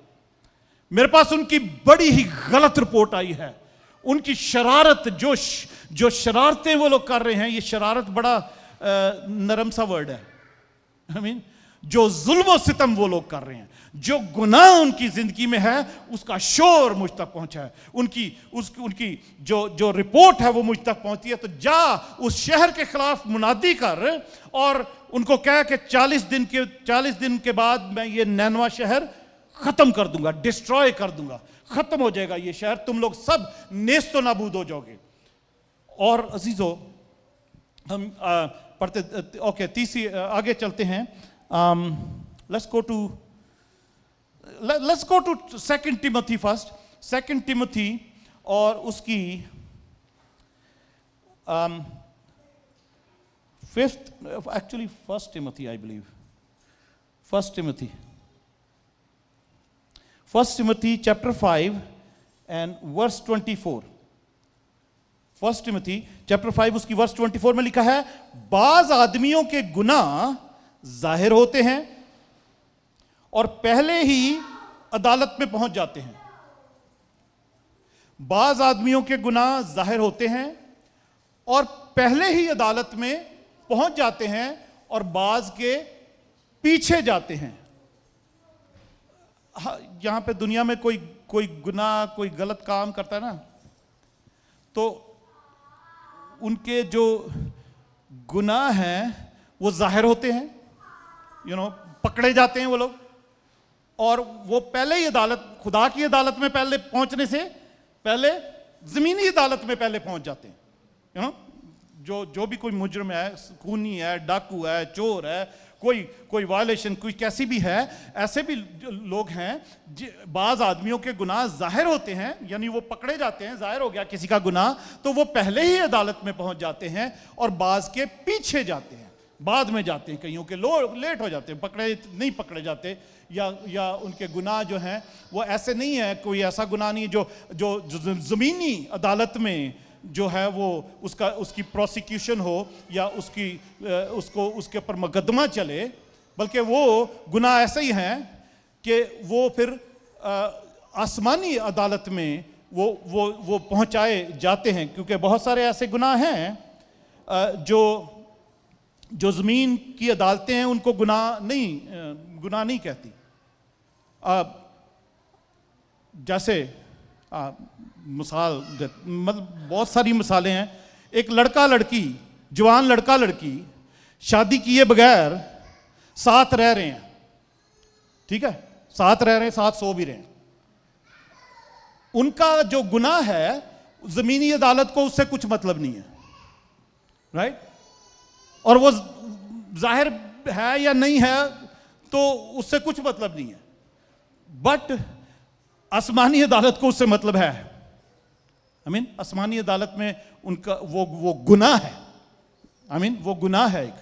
मेरे पास उनकी बड़ी ही गलत रिपोर्ट आई है। उनकी शरारत, जो शरारतें वो लोग कर रहे हैं, ये शरारत बड़ा नरम सा वर्ड है, आई मीन जो जुल्म और सितम वो लोग कर रहे हैं, जो गुनाह उनकी जिंदगी में है उसका शोर मुझ तक पहुंचा है, उनकी जो रिपोर्ट है वो मुझ तक पहुंची है। तो जा उस शहर के खिलाफ मुनादी कर और उनको कह के 40 दिन के बाद मैं ये नैनवा शहर खत्म कर दूंगा, डिस्ट्रॉय कर दूंगा, खत्म हो जाएगा ये शहर, तुम लोग सब नेस्तो नाबूद हो जाओगे। और अजीजों, हम पढ़ते, ओके, तीसरी आगे चलते हैं। Let's go to 2 Timothy first, 2 Timothy और उसकी 1 Timothy I believe, 1 Timothy chapter 5 and verse 24। 1 Timothy chapter 5 उसकी verse 24 में लिखा है, बाज आदमियों के गुनाह जाहिर होते हैं और पहले ही अदालत में पहुंच जाते हैं। बाज आदमियों के गुनाह जाहिर होते हैं और पहले ही अदालत में पहुंच जाते हैं और बाज के पीछे जाते हैं। यहां पे दुनिया में कोई गुनाह, कोई गलत काम करता है ना, तो उनके जो गुनाह हैं वो जाहिर होते हैं, पकड़े जाते हैं वो लोग, और वो पहले ही अदालत, खुदा की अदालत में पहले पहुंचने से पहले जमीनी अदालत में पहले पहुंच जाते हैं। जो भी कोई मुजरिम है, खूनी है, डाकू है, चोर है, कोई वायलेशन, कोई कैसी भी है, ऐसे भी लोग हैं, बाज आदमियों के गुनाह जाहिर होते हैं, यानी वो पकड़े जाते हैं, जाहिर हो गया किसी का गुनाह, तो वो पहले ही अदालत में पहुंच जाते हैं और बाज के पीछे जाते हैं, बाद में जाते हैं, कईयों के लेट हो जाते हैं, नहीं पकड़े जाते, या उनके गुनाह जो हैं वो ऐसे नहीं है, कोई ऐसा गुनाह नहीं जो ज़मीनी अदालत में जो है वो उसकी प्रोसिक्यूशन हो या उसके ऊपर मुकदमा चले, बल्कि वो गुनाह ऐसे ही हैं कि वो फिर आसमानी अदालत में वो पहुंचाए जाते हैं, क्योंकि बहुत सारे ऐसे गुनाह हैं जो ज़मीन की अदालतें हैं उनको गुनाह नहीं कहती। जैसे मिसाल, मतलब बहुत सारी मिसालें हैं। एक लड़का लड़की, जवान लड़का लड़की शादी किए बगैर साथ रह रहे हैं, ठीक है, साथ रह रहे हैं, साथ सो भी रहे हैं, उनका जो गुनाह है जमीनी अदालत को उससे कुछ मतलब नहीं है, राइट? और वो जाहिर है या नहीं है तो उससे कुछ मतलब नहीं है, बट आसमानी अदालत को उससे मतलब है। आसमानी अदालत में उनका वो गुनाह है, वो गुनाह है एक।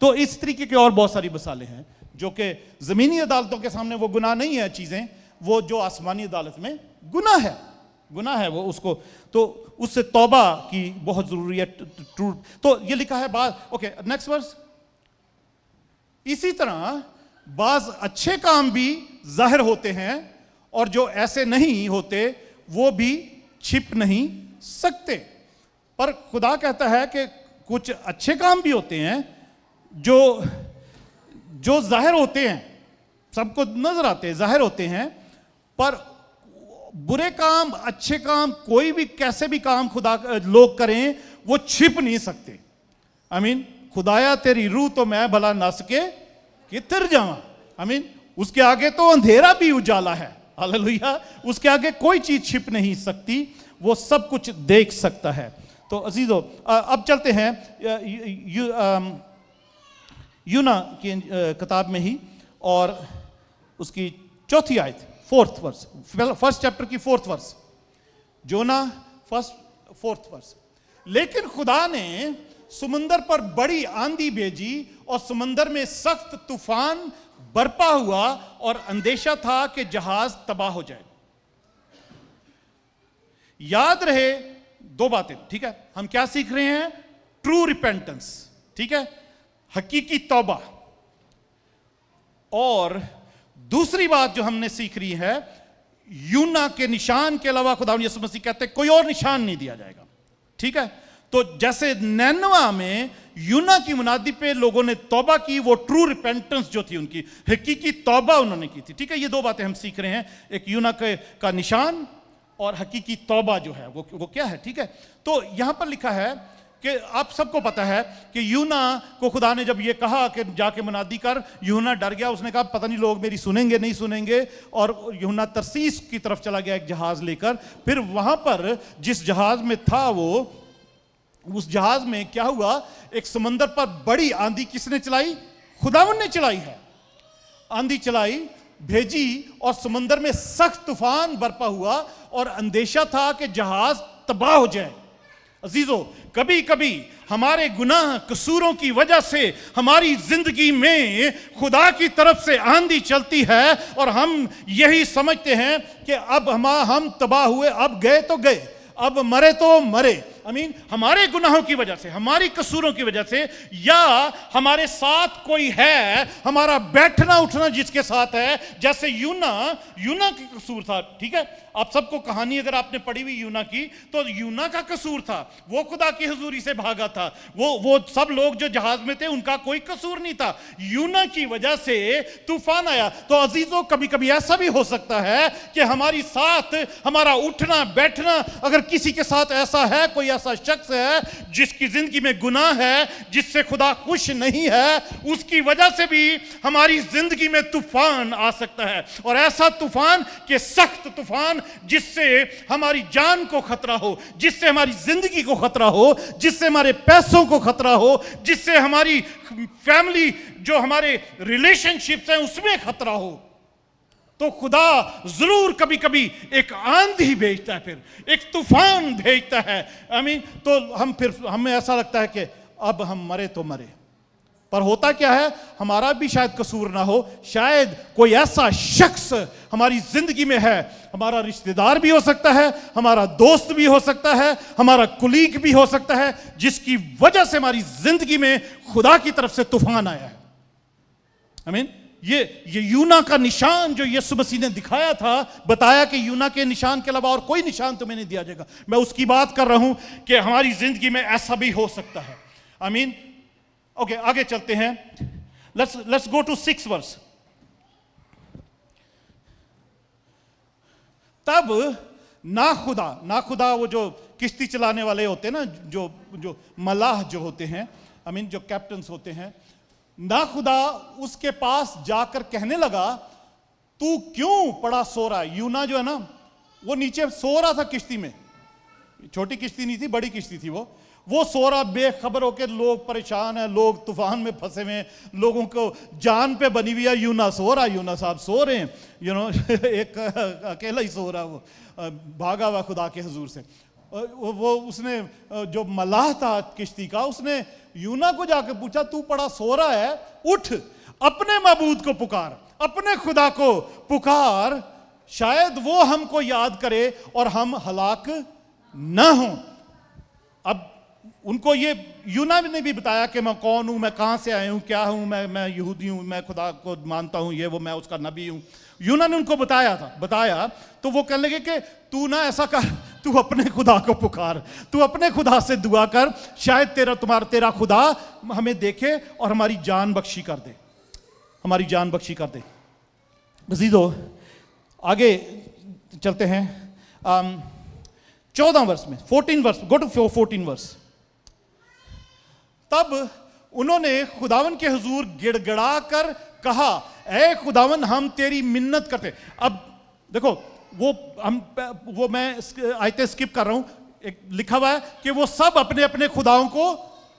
तो इस तरीके के और बहुत सारी मिसालें हैं जो कि जमीनी अदालतों के सामने वो गुनाह नहीं है चीजें, वो जो आसमानी अदालत में गुनाह है वो उसको, तो उससे तौबा की बहुत जरूरी है। तो ये लिखा है बात, ओके, नेक्स्ट वर्स। इसी तरह बाज अच्छे काम भी जाहिर होते हैं और जो ऐसे नहीं होते वो भी छिप नहीं सकते। पर खुदा कहता है कि कुछ अच्छे काम भी होते हैं जो जाहिर होते हैं, सबको नजर आते हैं, जाहिर होते हैं, पर बुरे काम, अच्छे काम, कोई भी कैसे भी काम खुदा लोग करें, वो छिप नहीं सकते। आई मीन खुदाया तेरी रूह तो मैं भला ना सके कितर जावा। आई मीन उसके आगे तो अंधेरा भी उजाला है। हालेलुया। उसके आगे कोई चीज छिप नहीं सकती, वो सब कुछ देख सकता है। तो अजीजों, अब चलते हैं यूना की किताब में ही, और उसकी चौथी आयत, 4th वर्स, फर्स्ट चैप्टर की 4th वर्स, जोना 4th वर्स। लेकिन खुदा ने समुंदर पर बड़ी आंधी भेजी और समुंदर में सख्त तूफान बरपा हुआ और अंदेशा था कि जहाज तबाह हो जाए। याद रहे दो बातें, ठीक है? हम क्या सीख रहे हैं? ट्रू रिपेंटेंस, ठीक है, हकीकी तौबा। और दूसरी बात जो हमने सीख रही है, यूना के निशान के अलावा खुदा यीशु मसीह कहते हैं कोई और निशान नहीं दिया जाएगा, ठीक है? तो जैसे नैनवा में यूना की मुनादी पे लोगों ने तौबा की, वो ट्रू रिपेंटेंस जो थी उनकी, हकीकी तौबा उन्होंने की थी, ठीक है? ये दो बातें हम सीख रहे हैं, एक यूना का निशान और हकीकी तौबा जो है वो क्या है, ठीक है? तो यहां पर लिखा है कि आप सबको पता है कि यूना को खुदा ने जब ये कहा कि जाके मुनादी कर, यूना डर गया। उसने कहा पता नहीं लोग मेरी सुनेंगे नहीं सुनेंगे, और यूना तरसीस की तरफ चला गया एक जहाज लेकर। फिर वहां पर जिस जहाज में था वो, उस जहाज में क्या हुआ, एक समंदर पर बड़ी आंधी किसने चलाई? खुदावन ने चलाई है। आंधी चलाई, भेजी, और समंदर में सख्त तूफान बरपा हुआ और अंदेशा था कि जहाज तबाह हो जाए। अजीजों, कभी कभी हमारे गुनाह कसूरों की वजह से हमारी जिंदगी में खुदा की तरफ से आंधी चलती है और हम यही समझते हैं कि अब हम तबाह हुए, अब गए तो गए, अब मरे तो मरे। हमारे गुनाहों की वजह से, हमारी कसूरों की वजह से, या हमारे साथ कोई है, हमारा बैठना उठना जिसके साथ है, जैसे यूना का कसूर था, ठीक है? आप सबको कहानी अगर आपने पढ़ी हुई यूना की, तो यूना का कसूर था, वो खुदा की हुजूरी से भागा था। वो सब लोग जो जहाज में थे उनका कोई कसूर नहीं था, यूना की वजह से तूफान आया। तो अजीजों, कभी कभी ऐसा भी हो सकता है कि हमारी साथ हमारा उठना बैठना, अगर किसी के साथ ऐसा है, कोई ऐसा शख्स है जिसकी जिंदगी में गुनाह है, जिससे खुदा खुश नहीं है, उसकी वजह से भी हमारी जिंदगी में तूफान आ सकता है। और ऐसा तूफान कि सख्त तूफान, जिससे हमारी जान को खतरा हो, जिससे हमारी जिंदगी को खतरा हो, जिससे हमारे पैसों को खतरा हो, जिससे हमारी फैमिली, जो हमारे रिलेशनशिप्स हैं, उसमें खतरा हो। तो खुदा जरूर कभी कभी एक आंधी भेजता है, फिर एक तूफान भेजता है। तो हमें ऐसा लगता है कि अब हम मरे तो मरे, पर होता क्या है, हमारा भी शायद कसूर ना हो, शायद कोई ऐसा शख्स हमारी जिंदगी में है, हमारा रिश्तेदार भी हो सकता है, हमारा दोस्त भी हो सकता है, हमारा कुलीग भी हो सकता है, जिसकी वजह से हमारी जिंदगी में खुदा की तरफ से तूफान आया है। ये यूना का निशान जो यीशु मसीह ने दिखाया था, बताया कि यूना के निशान के अलावा और कोई निशान तुम्हें नहीं दिया जाएगा। मैं उसकी बात कर रहा हूं कि हमारी जिंदगी में ऐसा भी हो सकता है। ओके, आगे चलते हैं। Let's go to 6th verse. तब ना खुदा वो जो किश्ती चलाने वाले होते हैं ना, जो मलाह जो होते हैं, जो कैप्टन्स होते हैं, ना खुदा उसके पास जाकर कहने लगा, तू क्यों पड़ा सो रहा है? यूना जो है ना, वो नीचे सो रहा था किश्ती में। छोटी किश्ती नहीं थी, बड़ी किश्ती थी। वो सो रहा, बेखबर होकर। लोग परेशान हैं, लोग तूफान में फंसे हुए हैं, लोगों को जान पे बनी हुई है। यूना सो रहा, यूना साहब सो रहे हैं, एक अकेला ही सो रहा, वो भागा हुआ खुदा के हुजूर से। वो उसने, जो मलाह था किश्ती का, उसने यूना को जाकर पूछा, तू पड़ा सो रहा है, उठ, अपने माबूद को पुकार, अपने खुदा को पुकार, शायद वो हमको याद करे और हम हलाक ना हों। अब उनको ये यूना ने भी बताया कि मैं कौन हूं, मैं कहां से आया हूं, क्या हूं, मैं यहूदी हूं, मैं खुदा को मानता हूं, ये वो, मैं उसका नबी हूं। यूना ने उनको बताया तो वो कहने लगे कि तू ना ऐसा कर, तू अपने खुदा को पुकार, तू अपने खुदा से दुआ कर, शायद तेरा खुदा हमें देखे और हमारी जान बख्शी कर दे, हमारी जान बख्शी कर दे। अजीजों, आगे चलते हैं। 14 वर्ष में, 14 वर्ष, गो टू 14 वर्ष। तब उन्होंने खुदावन के हुजूर गिड़गिड़ा कर कहा, ऐ खुदावन हम तेरी मिन्नत करते। अब देखो वो मैं आयतें स्किप कर रहा हूं। एक लिखा हुआ है कि वो सब अपने अपने खुदाओं को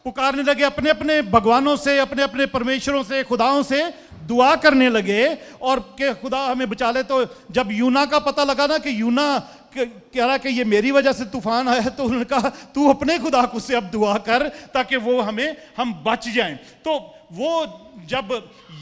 पुकारने लगे, अपने अपने भगवानों से, अपने अपने परमेश्वरों से, खुदाओं से दुआ करने लगे और कि खुदा हमें बचा ले। तो जब यूना का पता लगा ना कि यूना कह रहा कि ये मेरी वजह से तूफान आया, तो उन्होंने कहा तू अपने खुदा को से अब दुआ कर ताकि वो हम बच जाएं। तो वो जब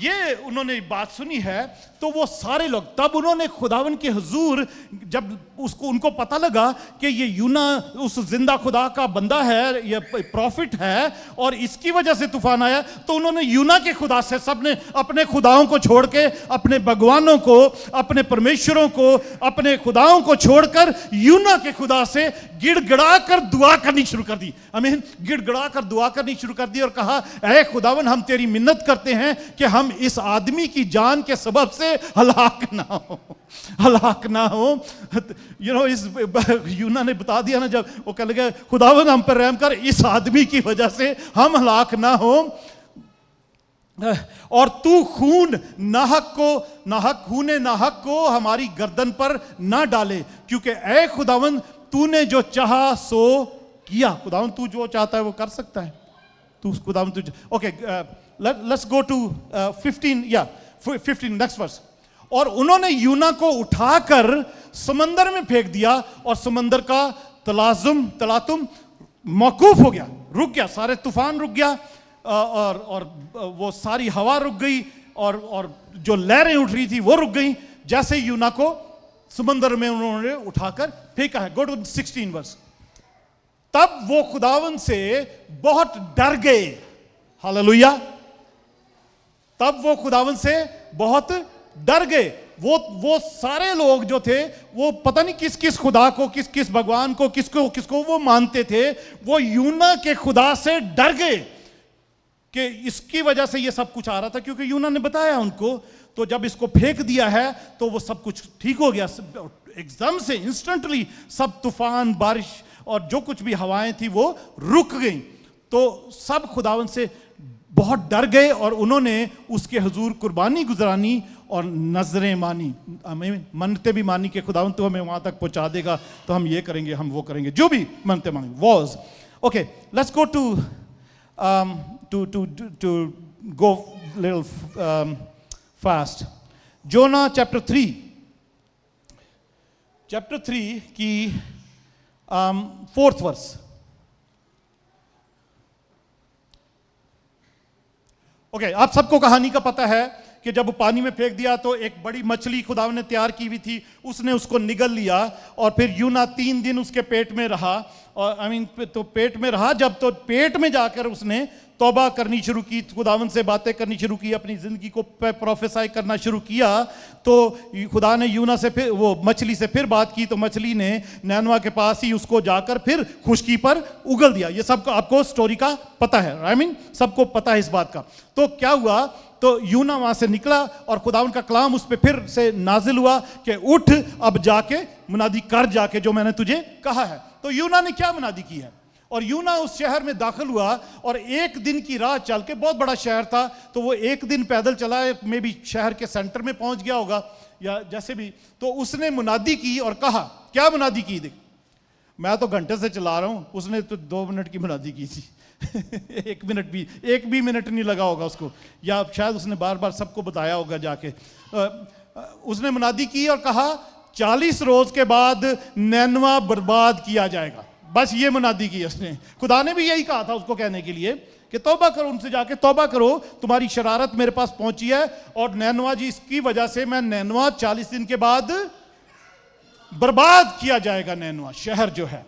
ये उन्होंने बात सुनी है तो वो सारे लोग, तब उन्होंने खुदावन के हुजूर, जब उनको पता लगा कि ये यूना उस जिंदा खुदा का बंदा है, ये प्रॉफिट है और इसकी वजह से तूफान आया, तो उन्होंने यूना के खुदा से, सबने अपने खुदाओं को छोड़ के, अपने भगवानों को, अपने परमेश्वरों को, अपने खुदाओं को छोड़कर यूना के खुदा से गिड़गिड़ा कर दुआ करनी शुरू कर दी। आमीन। गिड़गिड़ा कर दुआ करनी शुरू कर दी और कहा, ऐ खुदावन हम तेरी मिन्नत करते हैं कि हम इस आदमी की जान के सबब से हलाक ना हो, हलाक ना हो। इस यूना ने बता दिया ना, जब वो कह लगे खुदावन हम पर रहम कर, इस आदमी की वजह से हम हलाक ना हो, और तू खून नाहक को हमारी गर्दन पर ना डाले, क्योंकि ऐ खुदावन तूने जो चाहा सो किया। खुदावन तू जो चाहता है वो कर सकता है। तू खुदावन तू okay. Let's go to 15 next verse. और उन्होंने यूना को उठाकर समंदर में फेंक दिया और समंदर का तलातुम मौकूफ हो गया, रुक गया, सारे तूफान रुक गया और वो सारी हवा रुक गई और जो लहरें उठ रही थी वो रुक गई, जैसे यूना को समंदर में उन्होंने उठाकर फेंका है। Go to 16 verse. तब वो खुदावन से बहुत डर गए। हालेलुया। तब वो खुदावन से बहुत डर गए। वो सारे लोग जो थे, वो पता नहीं किस किस खुदा को, किस किस भगवान को, किसको वो मानते थे, वो यूना के खुदा से डर गए कि इसकी वजह से ये सब कुछ आ रहा था, क्योंकि यूना ने बताया उनको। तो जब इसको फेंक दिया है तो वो सब कुछ ठीक हो गया, एकदम से इंस्टेंटली सब तूफान, बारिश और जो कुछ भी हवाएं थी वो रुक गई। तो सब खुदावन से बहुत डर गए और उन्होंने उसके हुजूर कुर्बानी गुजरानी और नजरें मानी, हमें मन्नतें भी मानी कि खुदावन तो हमें वहां तक पहुंचा देगा तो हम ये करेंगे, हम वो करेंगे, जो भी मन्नतें मांगी। Was okay. Let's go to go little fast. Jonah chapter 3 की 4th verse. ओके, आप सबको कहानी का पता है कि जब पानी में फेंक दिया तो एक बड़ी मछली खुदावन ने तैयार की हुई थी, उसने उसको निगल लिया और फिर यूना 3 दिन उसके पेट में रहा। और तो पेट में रहा जब, तो पेट में जाकर उसने तौबा करनी शुरू की, खुदावन से बातें करनी शुरू की, अपनी जिंदगी को प्रोफेसाई करना शुरू किया। तो खुदा ने यूना से फिर, वो मछली से फिर बात की, तो मछली ने नैनवा के पास ही उसको जाकर फिर खुशकी पर उगल दिया। ये सब आपको स्टोरी का पता है, सबको पता है इस बात का। तो क्या हुआ, तो यूना वहां से निकला और खुदावन का कलाम उस पर फिर से नाजिल हुआ कि उठ अब जाके मुनादी कर, जाके जो मैंने तुझे कहा है। तो यूना ने क्या मुनादी की है, और यूना उस शहर में दाखिल हुआ और 1 दिन की राह चल के, बहुत बड़ा शहर था, तो वो 1 दिन पैदल चला, में भी शहर के सेंटर में पहुंच गया होगा या जैसे भी। तो उसने मुनादी की और कहा, क्या मुनादी की, देख मैं तो घंटे से चला रहा हूं, उसने तो 2 मिनट की मुनादी की थी। 1 भी मिनट नहीं लगा होगा उसको, या शायद उसने बार बार सबको बताया होगा जाके। उसने मुनादी की और कहा 40 रोज के बाद नैनवा बर्बाद किया जाएगा। बस ये मुनादी की उसने। खुदा ने भी यही कहा था उसको कहने के लिए कि तौबा करो, उनसे जाके तौबा करो, तुम्हारी शरारत मेरे पास पहुंची है और नैनवा जी, इसकी वजह से मैं नैनवा 40 दिन के बाद बर्बाद किया जाएगा। नैनवा शहर जो है,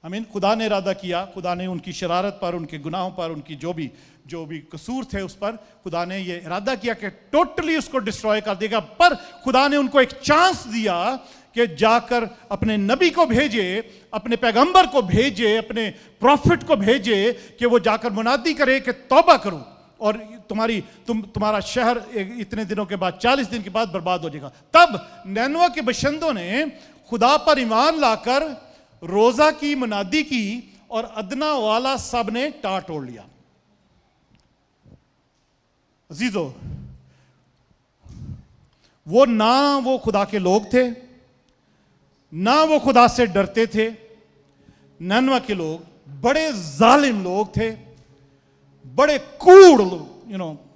खुदा ने इरादा किया, खुदा ने उनकी शरारत पर, उनके गुनाहों पर, उनकी जो भी कसूर थे उस पर खुदा ने ये इरादा किया कि टोटली उसको डिस्ट्रॉय कर देगा। पर खुदा ने उनको एक चांस दिया कि जाकर अपने नबी को भेजे, अपने पैगंबर को भेजे, अपने प्रॉफिट को भेजे कि वो जाकर मुनादी करे कि तौबा करो और तुम्हारा शहर इतने दिनों के बाद, 40 दिन के बाद बर्बाद हो जाएगा। तब नैनवा के बशिंदों ने खुदा पर ईमान लाकर रोजा की मुनादी की और अदना वाला सब ने टाट ओढ़ लिया। अजीजो, वो ना वो खुदा के लोग थे, ना वो खुदा से डरते थे। ननवा के लोग बड़े जालिम लोग थे, बड़े कूड़ लोग,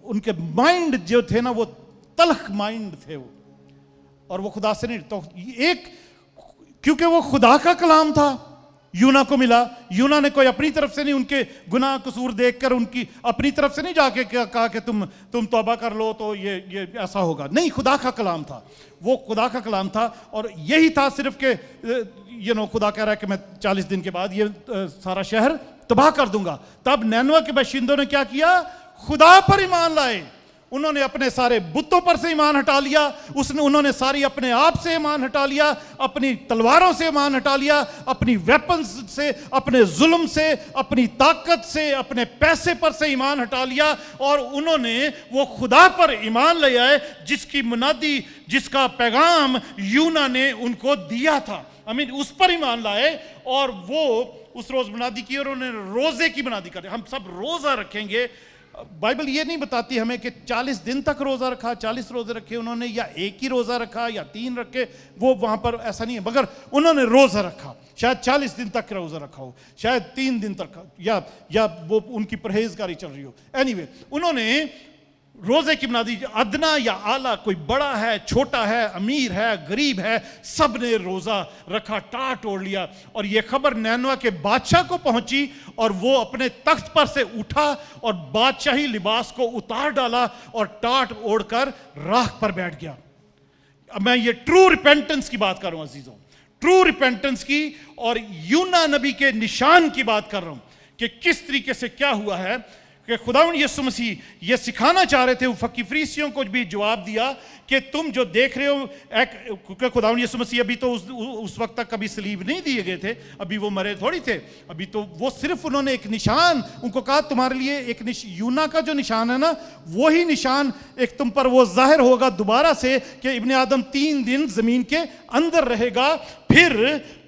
उनके माइंड जो थे ना वो तलख माइंड थे वो, और वो खुदा से नहीं। तो क्योंकि वो खुदा का कलाम था, यूना को मिला। यूना ने कोई अपनी तरफ से नहीं, उनके गुनाह कसूर देखकर उनकी अपनी तरफ से नहीं जाके कहा कि तुम तौबा कर लो तो ये ऐसा होगा। नहीं, खुदा का कलाम था, वो खुदा का कलाम था। और यही था सिर्फ कि खुदा कह रहा है कि मैं 40 दिन के बाद ये सारा शहर तबाह कर दूंगा। तब नैनवा के बाशिंदों ने क्या किया? खुदा पर ईमान लाए। उन्होंने अपने सारे बुतों पर से ईमान हटा लिया, उन्होंने सारी अपने आप से ईमान हटा लिया, अपनी तलवारों से ईमान हटा लिया, अपनी वेपन्स से, अपने जुल्म से, अपनी ताकत से, अपने पैसे पर से ईमान हटा लिया। और उन्होंने वो खुदा पर ईमान ले आए जिसकी मुनादी, जिसका पैगाम यूना ने उनको दिया था। उस पर ईमान लाए और वो उस रोज मुनादी की और उन्होंने रोजे की मुनादी कर। हम सब रोजा रखेंगे। बाइबल ये नहीं बताती हमें कि 40 दिन तक रोजा रखा, 40 रोजे रखे उन्होंने, या एक ही रोजा रखा या 3 रखे, वो वहां पर ऐसा नहीं है। मगर उन्होंने रोजा रखा, शायद 40 दिन तक रोजा रखा हो, शायद 3 दिन तक, या वो उनकी परहेजगारी चल रही हो। एनीवे, उन्होंने रोजे की बुनियादी, अदना या आला, कोई बड़ा है, छोटा है, अमीर है, गरीब है, सब ने रोजा रखा, टाट ओढ़ लिया। और ये खबर नैनवा के बादशाह को पहुंची और वो अपने तख्त पर से उठा और बादशाही लिबास को उतार डाला और टाट ओढ़कर राख पर बैठ गया। अब मैं ये ट्रू रिपेंटेंस की बात कर रहा हूं अजीजों, ट्रू रिपेंटेंस की, और यूना नबी के निशान की बात कर रहा हूं कि किस तरीके से क्या हुआ है कि खुदावंद यीशु मसीह ये सिखाना चाह रहे थे। फकी फरीसियों को भी जवाब दिया कि तुम जो देख रहे हो, क्योंकि खुदावंद यीशु मसीह अभी तो उस वक्त तक कभी सलीब नहीं दिए गए थे, अभी वो मरे थोड़ी थे, अभी तो वो सिर्फ उन्होंने एक निशान उनको कहा, तुम्हारे लिए एक यूना का जो निशान है ना, वही निशान एक तुम पर वो जाहिर होगा दोबारा से कि इब्ने आदम 3 दिन जमीन के अंदर रहेगा।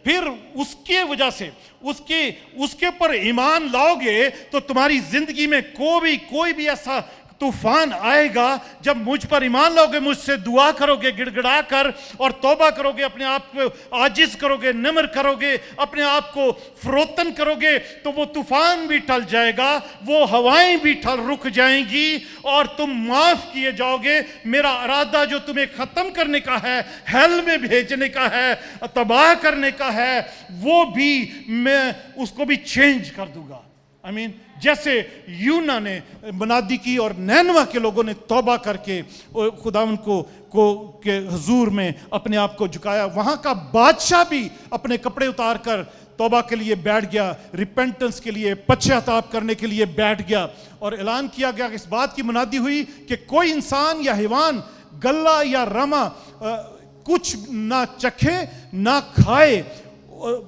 फिर उसके वजह से उसके पर ईमान लाओगे तो तुम्हारी जिंदगी में कोई भी ऐसा तूफान आएगा जब मुझ पर ईमान लाओगे, मुझसे दुआ करोगे गिड़गिड़ा कर और तौबा करोगे, अपने आप को आजिज करोगे, निम्र करोगे, अपने आप को फरोतन करोगे, तो वो तूफान भी टल जाएगा, वो हवाएं भी रुक जाएंगी और तुम माफ किए जाओगे। मेरा इरादा जो तुम्हें खत्म करने का है, हेल में भेजने का है, तबाह करने का है, वो भी मैं उसको भी चेंज कर दूंगा। जैसे यूना ने मुनादी की और नैनवा के लोगों ने तौबा करके खुदावंद को के हुजूर में अपने आप को झुकाया, वहां का बादशाह भी अपने कपड़े उतार कर तौबा के लिए बैठ गया, रिपेंटेंस के लिए, पश्चाताप करने के लिए बैठ गया। और ऐलान किया गया, इस बात की मुनादी हुई कि कोई इंसान या हैवान गल्ला या रमा कुछ ना चखे ना खाए।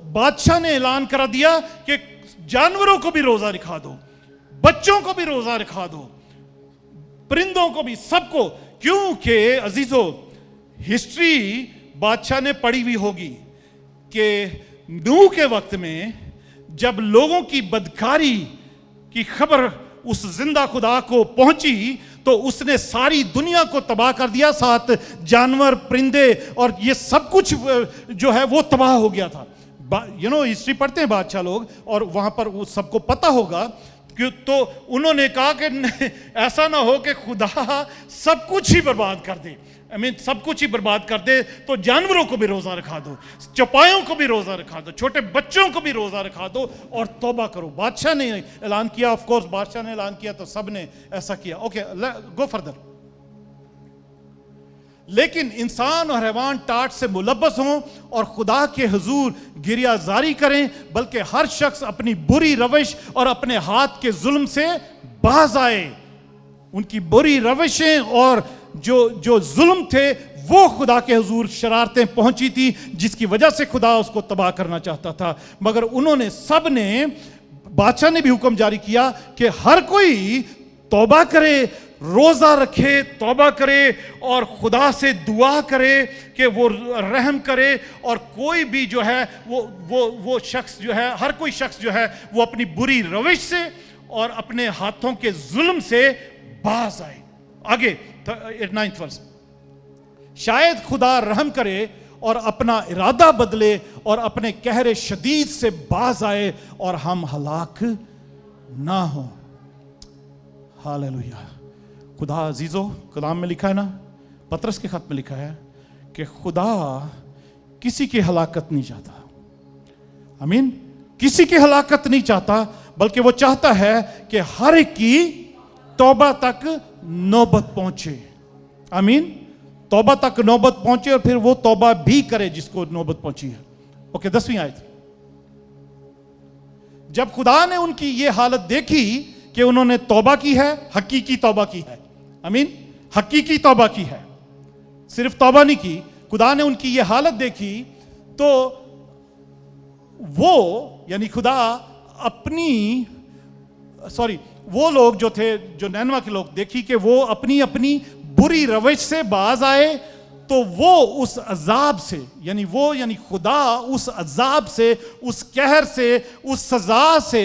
बादशाह ने ऐलान करा दिया कि जानवरों को भी रोजा रखा दो, बच्चों को भी रोजा रखा दो, परिंदों को भी, सबको। क्योंकि अजीजों, हिस्ट्री बादशाह ने पढ़ी हुई होगी कि नूह के वक्त में जब लोगों की बदकारी की खबर उस जिंदा खुदा को पहुंची तो उसने सारी दुनिया को तबाह कर दिया, साथ जानवर, परिंदे और ये सब कुछ जो है वो तबाह हो गया था। हिस्ट्री पढ़ते हैं बादशाह लोग और वहां पर वो सबको पता होगा कि तो उन्होंने कहा कि ऐसा ना हो कि खुदा सब कुछ ही बर्बाद कर दे, सब कुछ ही बर्बाद कर दे, तो जानवरों को भी रोजा रखा दो, चौपायों को भी रोजा रखा दो, छोटे बच्चों को भी रोजा रखा दो और तौबा करो। बादशाह ने ऐलान किया, ऑफ कोर्स बादशाह ने ऐलान किया तो सब ने ऐसा किया। Okay, go further. लेकिन इंसान और हैवान टाट से मुलब्बस हों और खुदा के हुजूर गिरिया जारी करें, बल्कि हर शख्स अपनी बुरी रविश और अपने हाथ के जुल्म से बाज आए। उनकी बुरी रविशें और जो जुल्म थे वो खुदा के हुजूर शरारतें पहुंची थी, जिसकी वजह से खुदा उसको तबाह करना चाहता था। मगर उन्होंने सब ने, बादशाह ने भी हुक्म जारी किया कि हर कोई तौबा करे, रोजा रखे, तौबा करे और खुदा से दुआ करे कि वो रहम करे, और कोई भी जो है वो शख्स जो है, हर कोई शख्स जो है वो अपनी बुरी रविश से और अपने हाथों के जुल्म से बाज आए। आगे 9th वर्स, शायद खुदा रहम करे और अपना इरादा बदले और अपने कहरे शदीद से बाज आए और हम हलाक ना हो। हालेलुया। खुदा अजीजों, कलाम में लिखा है ना, पतरस के खत में लिखा है कि खुदा किसी की हलाकत नहीं चाहता। आमीन। किसी की हलाकत नहीं चाहता, बल्कि वो चाहता है कि हर एक की तौबा तक नौबत पहुंचे। आमीन। तौबा तक नौबत पहुंचे और फिर वो तौबा भी करे जिसको नौबत पहुंची है। ओके, 10वीं आयत। जब खुदा ने उनकी ये हालत देखी कि उन्होंने तौबा की है, हकीकी तौबा की है, आमीन, हकीकी तौबा की है, सिर्फ तौबा नहीं की, खुदा ने उनकी ये हालत देखी तो वो यानी खुदा अपनी वो लोग जो थे, जो नैनवा के लोग, देखी कि वो अपनी अपनी बुरी रविश से बाज आए, तो वो उस अजाब से यानी खुदा उस अजाब से, उस कहर से, उस सजा से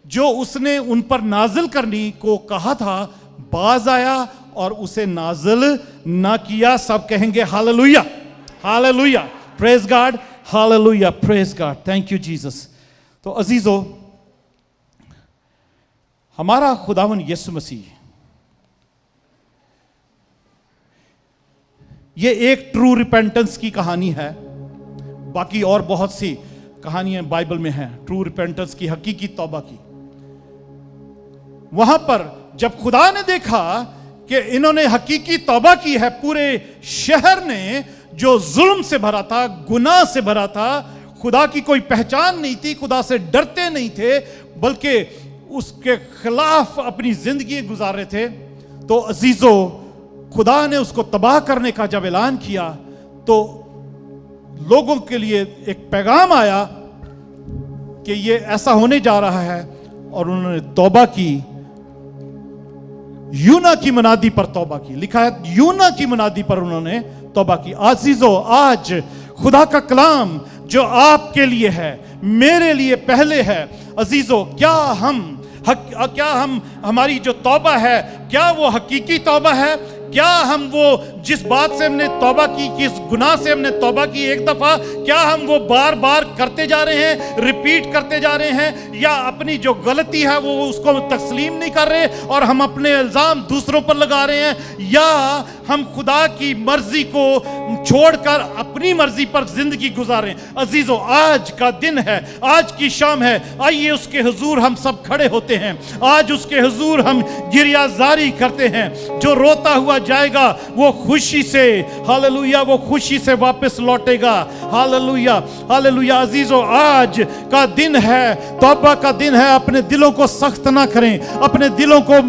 जो उसने उन पर नाजिल करने को कहा था, बाज आया और उसे नाजिल ना किया। सब कहेंगे hallelujah, hallelujah, praise God, hallelujah, praise God, thank you Jesus. तो अजीजों, हमारा खुदावन यीशु मसीह, ये एक ट्रू रिपेंटेंस की कहानी है। बाकी और बहुत सी कहानियां बाइबल में हैं ट्रू रिपेंटेंस की, हकीकी तौबा की। वहां पर जब खुदा ने देखा कि इन्होंने हकीकी तौबा की है, पूरे शहर ने जो जुल्म से भरा था, गुनाह से भरा था, खुदा की कोई पहचान नहीं थी, खुदा से डरते नहीं थे, बल्कि उसके खिलाफ अपनी जिंदगी गुजार रहे थे, तो अजीजों, खुदा ने उसको तबाह करने का जब ऐलान किया तो लोगों के लिए एक पैगाम आया कि ये ऐसा होने जा रहा है, और उन्होंने तौबा की, यूना की मुनादी पर तौबा की। लिखा है यूना की मुनादी पर उन्होंने तौबा की। अजीजों, आज खुदा का कलाम जो आपके लिए है, मेरे लिए पहले है। अजीजों, क्या हम हमारी जो तौबा है, क्या वो हकीकी तौबा है? क्या हम वो जिस बात से हमने तौबा की, किस गुनाह से हमने तौबा की एक दफा, क्या हम वो बार बार करते जा रहे हैं, रिपीट करते जा रहे हैं, या अपनी जो गलती है वो उसको तस्लीम नहीं कर रहे और हम अपने इल्जाम दूसरों पर लगा रहे हैं, या हम खुदा की मर्जी को छोड़कर अपनी मर्जी पर जिंदगी गुजारें? अजीजों, आज का दिन है, आज की शाम है, आइए उसके हुजूर हम सब खड़े होते हैं। आज उसके हुजूर हम गिरियाजारी करते हैं। जो रोता हुआ जाएगा वो खुशी से, हालेलुया, वो खुशी से वापस लौटेगा। Hallelujah, hallelujah. अजीजों, आज का दिन है, तौबा का दिन है। अपने दिलों को सख्त ना करें, अपने दिलों को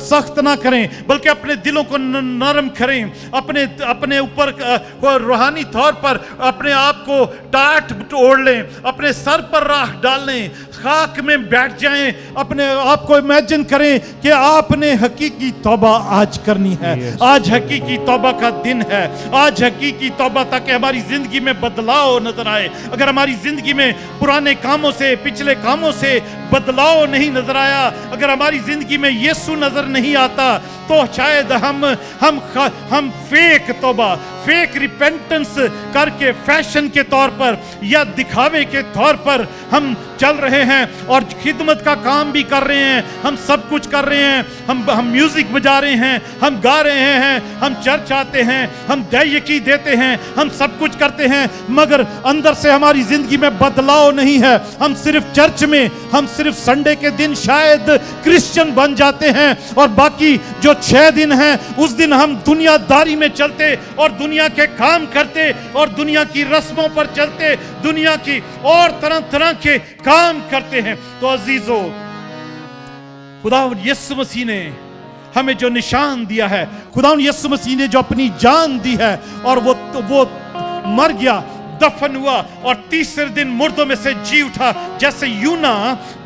सख्त ना करें, बल्कि अपने दिलों को नरम करें। अपने ऊपर रूहानी तौर पर अपने आप को टाट ओढ़ लें, अपने सर पर राख डाल लें, खाक में बैठ जाएं, अपने आप को इमेजिन करें कि आपने हकीकी तौबा आज करनी है। आज हकीकी तौबा का दिन है। आज हकीकी तौबा, ताकि हमारी जिंदगी में बदलाव नजर आए। अगर हमारी जिंदगी में पुराने कामों से, पिछले कामों से बदलाव नहीं नजर आया, अगर हमारी जिंदगी में यीशु नजर नहीं आता, तो शायद हम फेक तौबा, फेक रिपेंटेंस करके फैशन के तौर पर या दिखावे के तौर पर हम चल रहे हैं और खिदमत का काम भी कर रहे हैं। हम सब कुछ कर रहे हैं, हम म्यूजिक बजा रहे हैं, हम गा रहे हैं, हम चर्च आते हैं, हम दैयकी देते हैं, हम सब कुछ करते हैं, मगर अंदर से हमारी जिंदगी में बदलाव नहीं है। हम सिर्फ चर्च में, हम सिर्फ संडे के दिन शायद क्रिश्चियन बन जाते हैं, और बाकी जो 6 दिन हैं उस दिन हम दुनियादारी में चलते और दुनिया के काम करते और दुनिया की रस्मों पर चलते, दुनिया की और तरह तरह के काम करते हैं। तो अजीजों, खुदा यीशु मसीह ने हमें जो निशान दिया है, खुदा यीशु मसीह ने जो अपनी जान दी है, और वो मर गया, दफन हुआ और तीसरे दिन मुर्दों में से जी उठा, जैसे यूना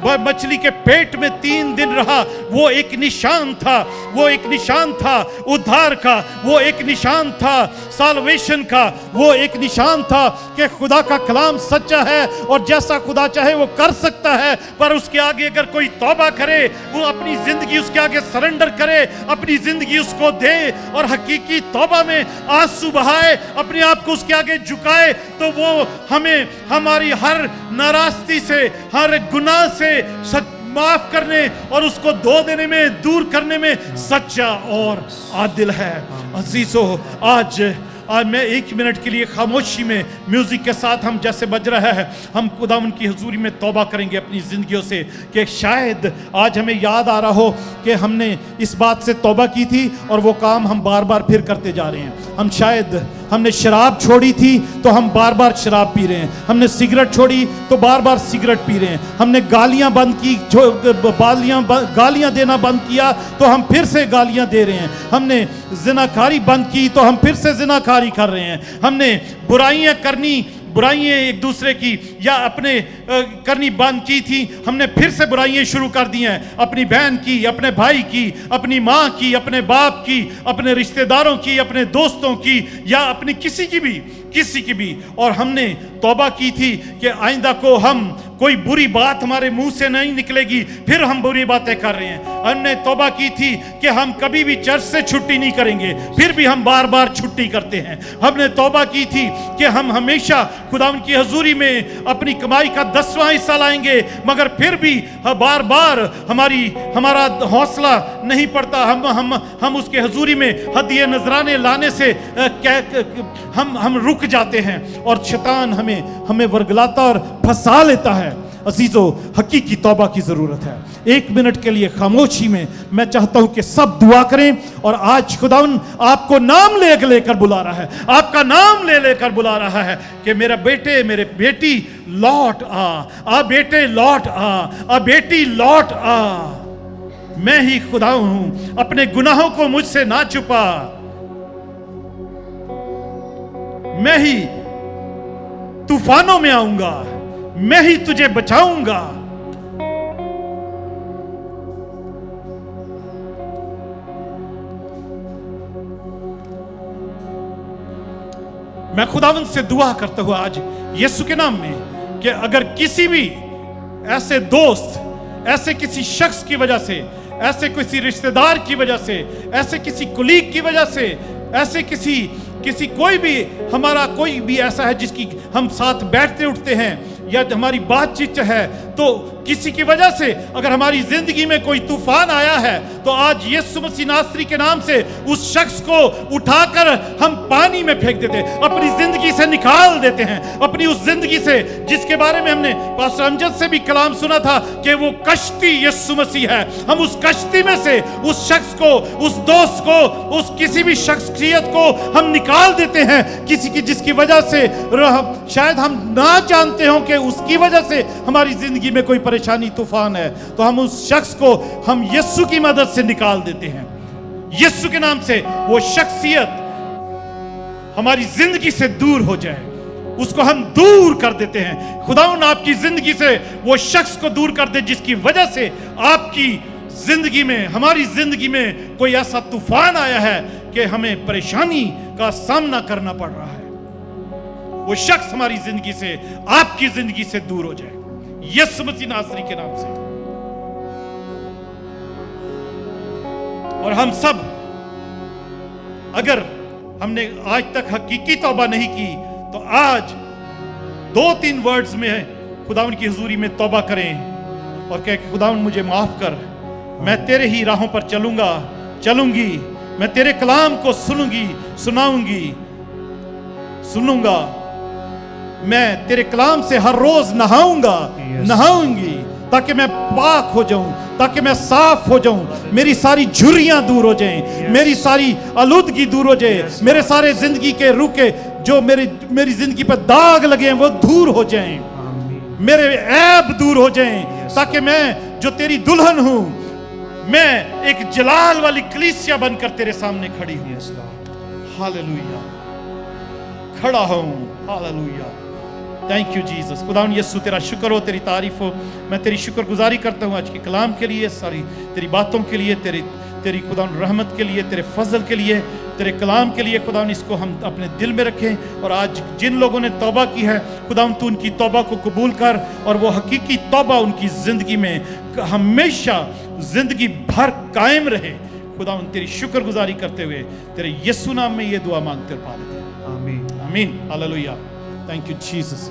वह मछली के पेट में 3 दिन रहा, वो एक निशान था, वो एक निशान था उद्धार का, वो एक निशान था साल्वेशन का, वो एक निशान था कि खुदा का कलाम सच्चा है और जैसा खुदा चाहे वो कर सकता है। पर उसके आगे अगर कोई तौबा करे, वो अपनी जिंदगी उसके आगे सरेंडर करे, अपनी जिंदगी उसको दे और हकीकी तौबा में आंसू बहाए, अपने आप को उसके आगे झुकाए, तो वो हमें हमारी हर नाराजगी से, हर गुनाह से माफ करने और उसको धो देने में, दूर करने में सच्चा और आदिल है। अजीजों, आज मैं 1 मिनट के लिए खामोशी में म्यूजिक के साथ हम जैसे बज रहा है, हम खुदावंद की हुजूरी में तौबा करेंगे अपनी जिंदगियों से कि शायद आज हमें याद आ रहा हो कि हमने इस बात से तौबा की थी और वो काम हम बार बार फिर करते जा रहे हैं। हम शायद हमने शराब छोड़ी थी तो हम बार बार शराब पी रहे हैं, हमने सिगरेट छोड़ी तो बार बार सिगरेट पी रहे हैं, हमने गालियां बंद की, गालियां देना बंद किया तो हम फिर से गालियां दे रहे हैं, हमने जिनाकारी बंद की तो हम फिर से जिनाकारी कर रहे हैं, हमने बुराइयां एक दूसरे की या अपने करनी बंद की थी, हमने फिर से बुराइयां शुरू कर दी हैं, अपनी बहन की, अपने भाई की, अपनी माँ की, अपने बाप की, अपने रिश्तेदारों की, अपने दोस्तों की या अपनी किसी की भी। और हमने तौबा की थी कि आइंदा को हम कोई बुरी बात हमारे मुंह से नहीं निकलेगी, फिर हम बुरी बातें कर रहे हैं। हमने तौबा की थी कि हम कभी भी चर्च से छुट्टी नहीं करेंगे, फिर भी हम बार बार छुट्टी करते हैं। हमने तौबा की थी कि हम हमेशा खुदावंद की हजूरी में अपनी कमाई का 10वां हिस्सा लाएंगे, मगर फिर भी बार बार हमारा हौसला नहीं पड़ता, हम उसके हजूरी में हदिये नजराने लाने से हम रुक जाते हैं और शैतान हमें वर्गलाता और फंसा लेता है। अजीजों, हकीकी तौबा की जरूरत है। 1 मिनट के लिए खामोशी में मैं चाहता हूं कि सब दुआ करें। और आज खुदावन आपको नाम लेकर बुला रहा है, आपका नाम लेकर बुला रहा है कि मेरा बेटे, मेरे बेटी लौट आ बेटे लौट आ बेटी लौट आ। मैं ही खुदा हूं, अपने गुनाहों को मुझसे ना छुपा, मैं ही तूफानों में आऊंगा, मैं ही तुझे बचाऊंगा। मैं खुदावंद से दुआ करता हुआ आज यीशु के नाम में कि अगर किसी भी ऐसे दोस्त, ऐसे किसी शख्स की वजह से, ऐसे किसी रिश्तेदार की वजह से, ऐसे किसी कुलीग की वजह से, ऐसे किसी कोई भी हमारा कोई भी ऐसा है जिसकी हम साथ बैठते उठते हैं या हमारी बातचीत है, तो किसी की वजह से अगर हमारी जिंदगी में कोई तूफान आया है, तो आज यीशु मसीह नासरी के नाम से उस शख्स को उठाकर हम पानी में फेंक देते हैं, अपनी जिंदगी से निकाल देते हैं, अपनी उस जिंदगी से जिसके बारे में हमने पास्टर अमजद से भी कलाम सुना था कि वो कश्ती यीशु मसीह है। हम उस कश्ती में से उस शख्स को, उस दोस्त को, उस किसी भी शख्सियत को हम निकाल देते हैं, किसी की जिसकी वजह से शायद हम ना जानते हो कि उसकी वजह से हमारी जिंदगी में कोई परेशानी तूफान है, तो हम उस शख्स को हम यीशु की मदद से निकाल देते हैं। यीशु के नाम से वो शख्सियत हमारी जिंदगी से दूर हो जाए, उसको हम दूर कर देते हैं। खुदावंद आपकी जिंदगी से वो शख्स को दूर कर दे जिसकी वजह से आपकी जिंदगी में, हमारी जिंदगी में कोई ऐसा तूफान आया है कि हमें परेशानी का सामना करना पड़ रहा है। वो शख्स हमारी जिंदगी से, आपकी जिंदगी से दूर हो जाए यीशु मसीह नासरी के नाम से। और हम सब, अगर हमने आज तक हकीकी तौबा नहीं की, तो आज 2-3 वर्ड्स में खुदावंद की हुजूरी में तौबा करें और कहें खुदावंद मुझे माफ कर, मैं तेरे ही राहों पर चलूंगी, मैं तेरे कलाम को सुनूंगा, मैं तेरे कलाम से हर रोज नहाऊंगी ताकि मैं पाक हो जाऊं, ताकि मैं साफ हो जाऊं, मेरी सारी झुर्रियां दूर हो जाएं, मेरी सारी आलूदगी दूर हो जाए, मेरे सारे जिंदगी के रुके जो मेरी जिंदगी पर दाग लगे हैं वो दूर हो जाएं, मेरे ऐब दूर हो जाएं, ताकि मैं जो तेरी दुल्हन हूं, मैं एक जलाल वाली कलीसिया बनकर तेरे सामने खड़ी हूं। हालेलुया, खड़ा हूं। Hallelujah, thank you Jesus. खुदावन यीशु तेरा शुक्र हो, तेरी तारीफ हो। मैं तेरी शुक्रगुजारी करता हूँ आज के कलाम के लिए, सारी तेरी बातों के लिए, तेरी खुदावन रहमत के लिए, तेरे फजल के लिए, तेरे कलाम के लिए। खुदावन इसको हम अपने दिल में रखें, और आज जिन लोगों ने तौबा की है खुदावन तू उनकी तौबा को कबूल कर, और वो हकीकी तौबा उनकी ज़िंदगी में हमेशा ज़िंदगी भर कायम रहे। खुदावन तेरी शुक्रगुजारी करते हुए तेरे यीशु नाम में ये दुआ मांगते और पा लेते हैं, आमीन आमीन, हालेलुया। Thank you Jesus.